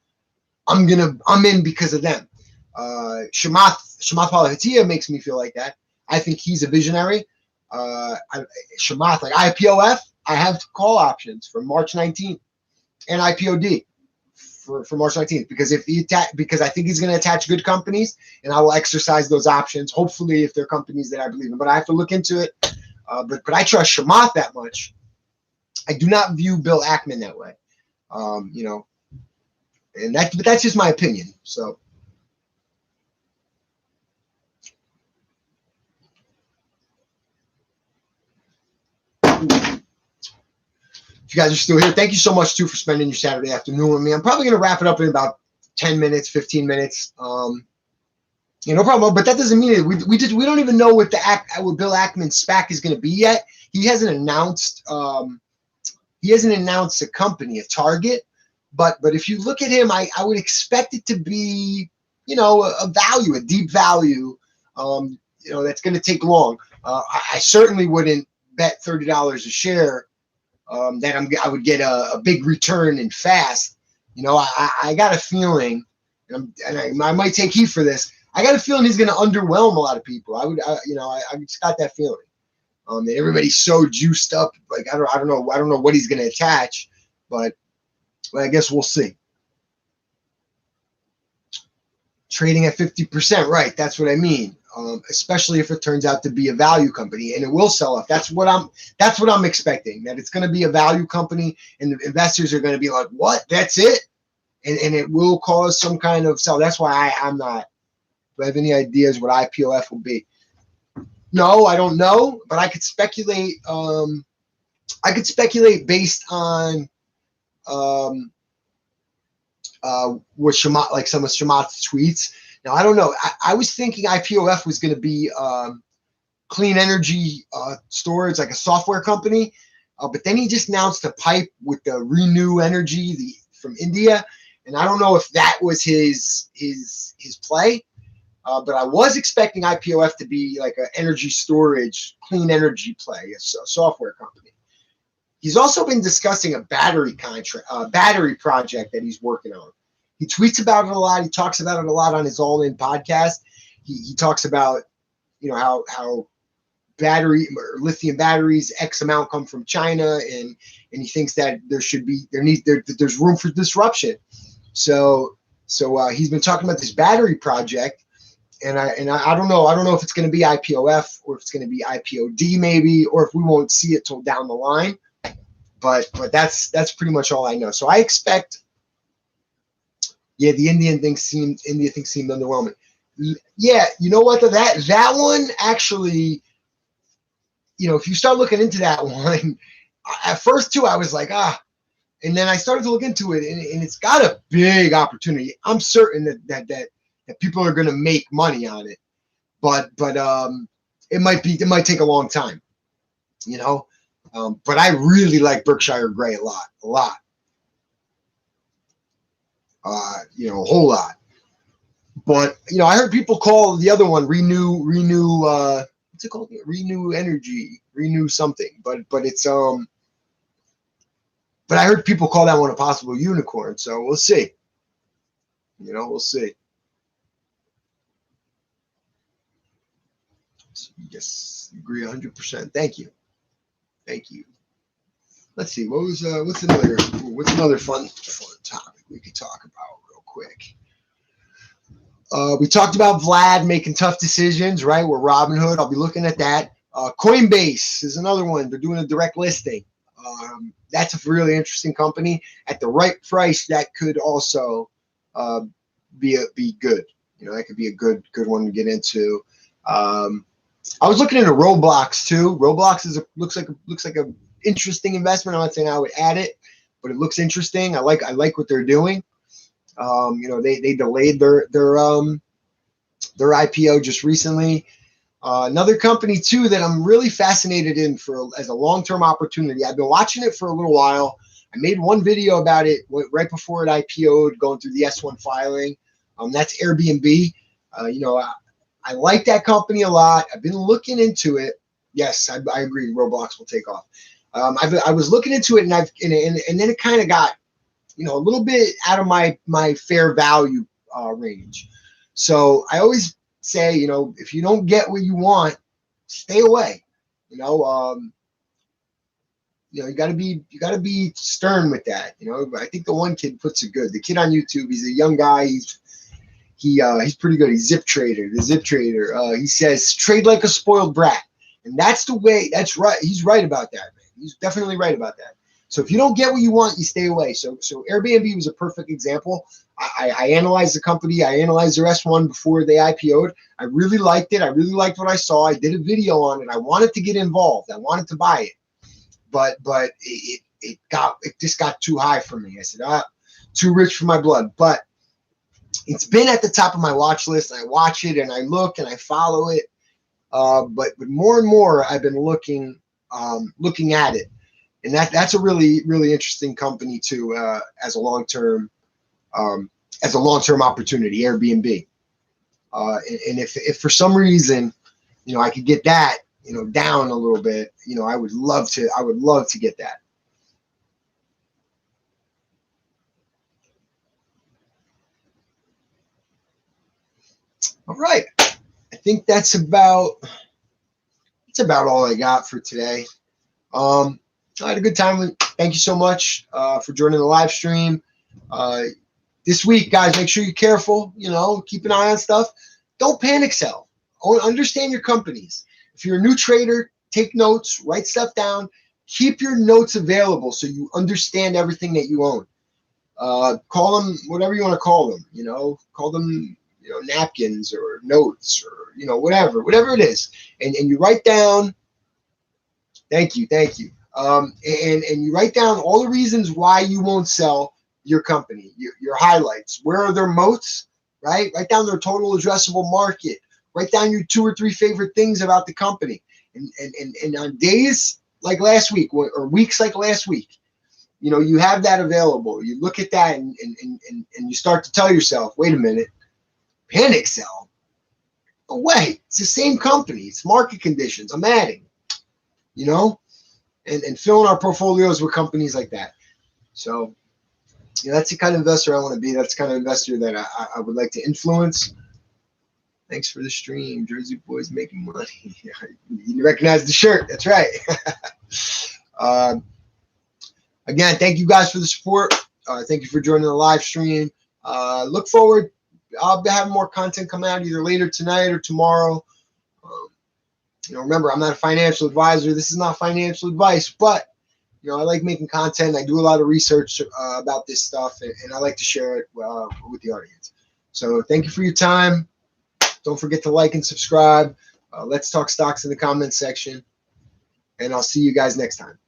I'm in because of them. Chamath Palihapitiya makes me feel like that. I think he's a visionary. Chamath, like IPOF, I have call options for March 19th, and IPOD for March 19th, because because I think he's going to attach good companies, and I will exercise those options. Hopefully, if they're companies that I believe in, but I have to look into it. But I trust Chamath that much. I do not view Bill Ackman that way. You know, and but that's just my opinion. So. If you guys are still here, thank you so much too for spending your Saturday afternoon with me. I'm probably going to wrap it up in about 10 minutes, 15 minutes. No problem. But that doesn't mean it. We don't even know what Bill Ackman's SPAC is going to be yet. He hasn't announced. He hasn't announced a company, a target. But if you look at him, I would expect it to be, you know, a value, a deep value. You know, that's going to take long. I certainly wouldn't bet $30 a share. That I would get a big return and fast. You know, I got a feeling, and I might take heat for this. I got a feeling he's going to underwhelm a lot of people. I just got that feeling. That everybody's so juiced up. Like I don't know what he's going to attach, but I guess we'll see. Trading at 50%, right? That's what I mean. Especially if it turns out to be a value company, and it will sell off. That's what I'm expecting. That it's going to be a value company, and the investors are going to be like, "What? That's it?" And it will cause some kind of sell. That's why I'm not. Do I have any ideas what IPOF will be? No, I don't know, but I could speculate. I could speculate based on um, what Shamat, like some of Shamat's tweets. Now I don't know. I was thinking IPOF was going to be clean energy storage, like a software company, but then he just announced a pipe with the Renew Energy, from India, and I don't know if that was his play. But I was expecting IPOF to be like an energy storage, clean energy play, a software company. He's also been discussing a battery battery project that he's working on. He tweets about it a lot. He talks about it a lot on his All In podcast. He talks about, how lithium batteries, X amount come from China, and he thinks that there's room for disruption. So he's been talking about this battery project, and I don't know. I don't know if it's going to be IPOF or if it's going to be IPOD maybe, or if we won't see it till down the line. But that's pretty much all I know. So I expect, the India thing seemed underwhelming. Yeah, you know what? That one actually, if you start looking into that one, at first too, I was like, and then I started to look into it, and it's got a big opportunity. I'm certain that people are going to make money on it, but it might take a long time, but I really like Berkshire Grey a lot, a whole lot. But I heard people call the other one Renew. What's it called? Renew Energy, Renew something. But it's But I heard people call that one a possible unicorn. So we'll see. We'll see. Yes, agree 100%. Thank you. Let's see. What's another fun topic we could talk about real quick? We talked about Vlad making tough decisions, right? With Robinhood. I'll be looking at that. Coinbase is another one. They're doing a direct listing. That's a really interesting company. At the right price, that could also be good. That could be a good one to get into. I was looking into Roblox too. Roblox looks like a interesting investment. I'm not saying I would add it, but it looks interesting. I like what they're doing. They delayed their IPO just recently. Another company too that I'm really fascinated in as a long-term opportunity. I've been watching it for a little while. I made one video about it right before it IPO'd, going through the S1 filing. That's Airbnb. I like that company a lot. I've been looking into it. Yes, I agree. Roblox will take off. I was looking into it, and then it kind of got, a little bit out of my fair value range. So I always say, if you don't get what you want, stay away. You got to be stern with that. I think the one kid puts it good. The kid on YouTube, he's a young guy. He's pretty good. He's the Zip Trader. He says, trade like a spoiled brat. And that's the way. That's right. He's right about that, man. He's definitely right about that. So if you don't get what you want, you stay away. So Airbnb was a perfect example. I analyzed the company. I analyzed their S1 before they IPO'd. I really liked it. I really liked what I saw. I did a video on it. I wanted to get involved. I wanted to buy it, but it just got too high for me. I said, too rich for my blood. But it's been at the top of my watch list. I watch it and I look and I follow it. But more and more, I've been looking at it. And that's a really, really interesting company too, as a long-term opportunity, Airbnb. And if for some reason, I could get that, down a little bit, I would love to get that. All right. I think that's about all I got for today. I had a good time. Thank you so much for joining the live stream. This week, guys, make sure you're careful. Keep an eye on stuff. Don't panic sell. Understand your companies. If you're a new trader, take notes, write stuff down. Keep your notes available so you understand everything that you own. Call them whatever you want to call them. Call them napkins or notes or whatever it is, and you write down. Thank you. And you write down all the reasons why you won't sell your company, your highlights. Where are their moats, right? Write down their total addressable market. Write down your 2 or 3 favorite things about the company. And on days like last week or weeks like last week, you have that available. You look at that and you start to tell yourself, wait a minute, panic sell? No way. It's the same company. It's market conditions. I'm adding, and filling our portfolios with companies like that. So, that's the kind of investor I want to be. That's the kind of investor that I would like to influence. Thanks for the stream. Jersey Boys making money. You recognize the shirt. That's right. Again, thank you guys for the support. Thank you for joining the live stream. Look forward. I'll be having more content come out either later tonight or tomorrow. Remember, I'm not a financial advisor. This is not financial advice, but I like making content. I do a lot of research about this stuff, and I like to share it with the audience. So thank you for your time. Don't forget to like and subscribe. Let's talk stocks in the comments section, and I'll see you guys next time.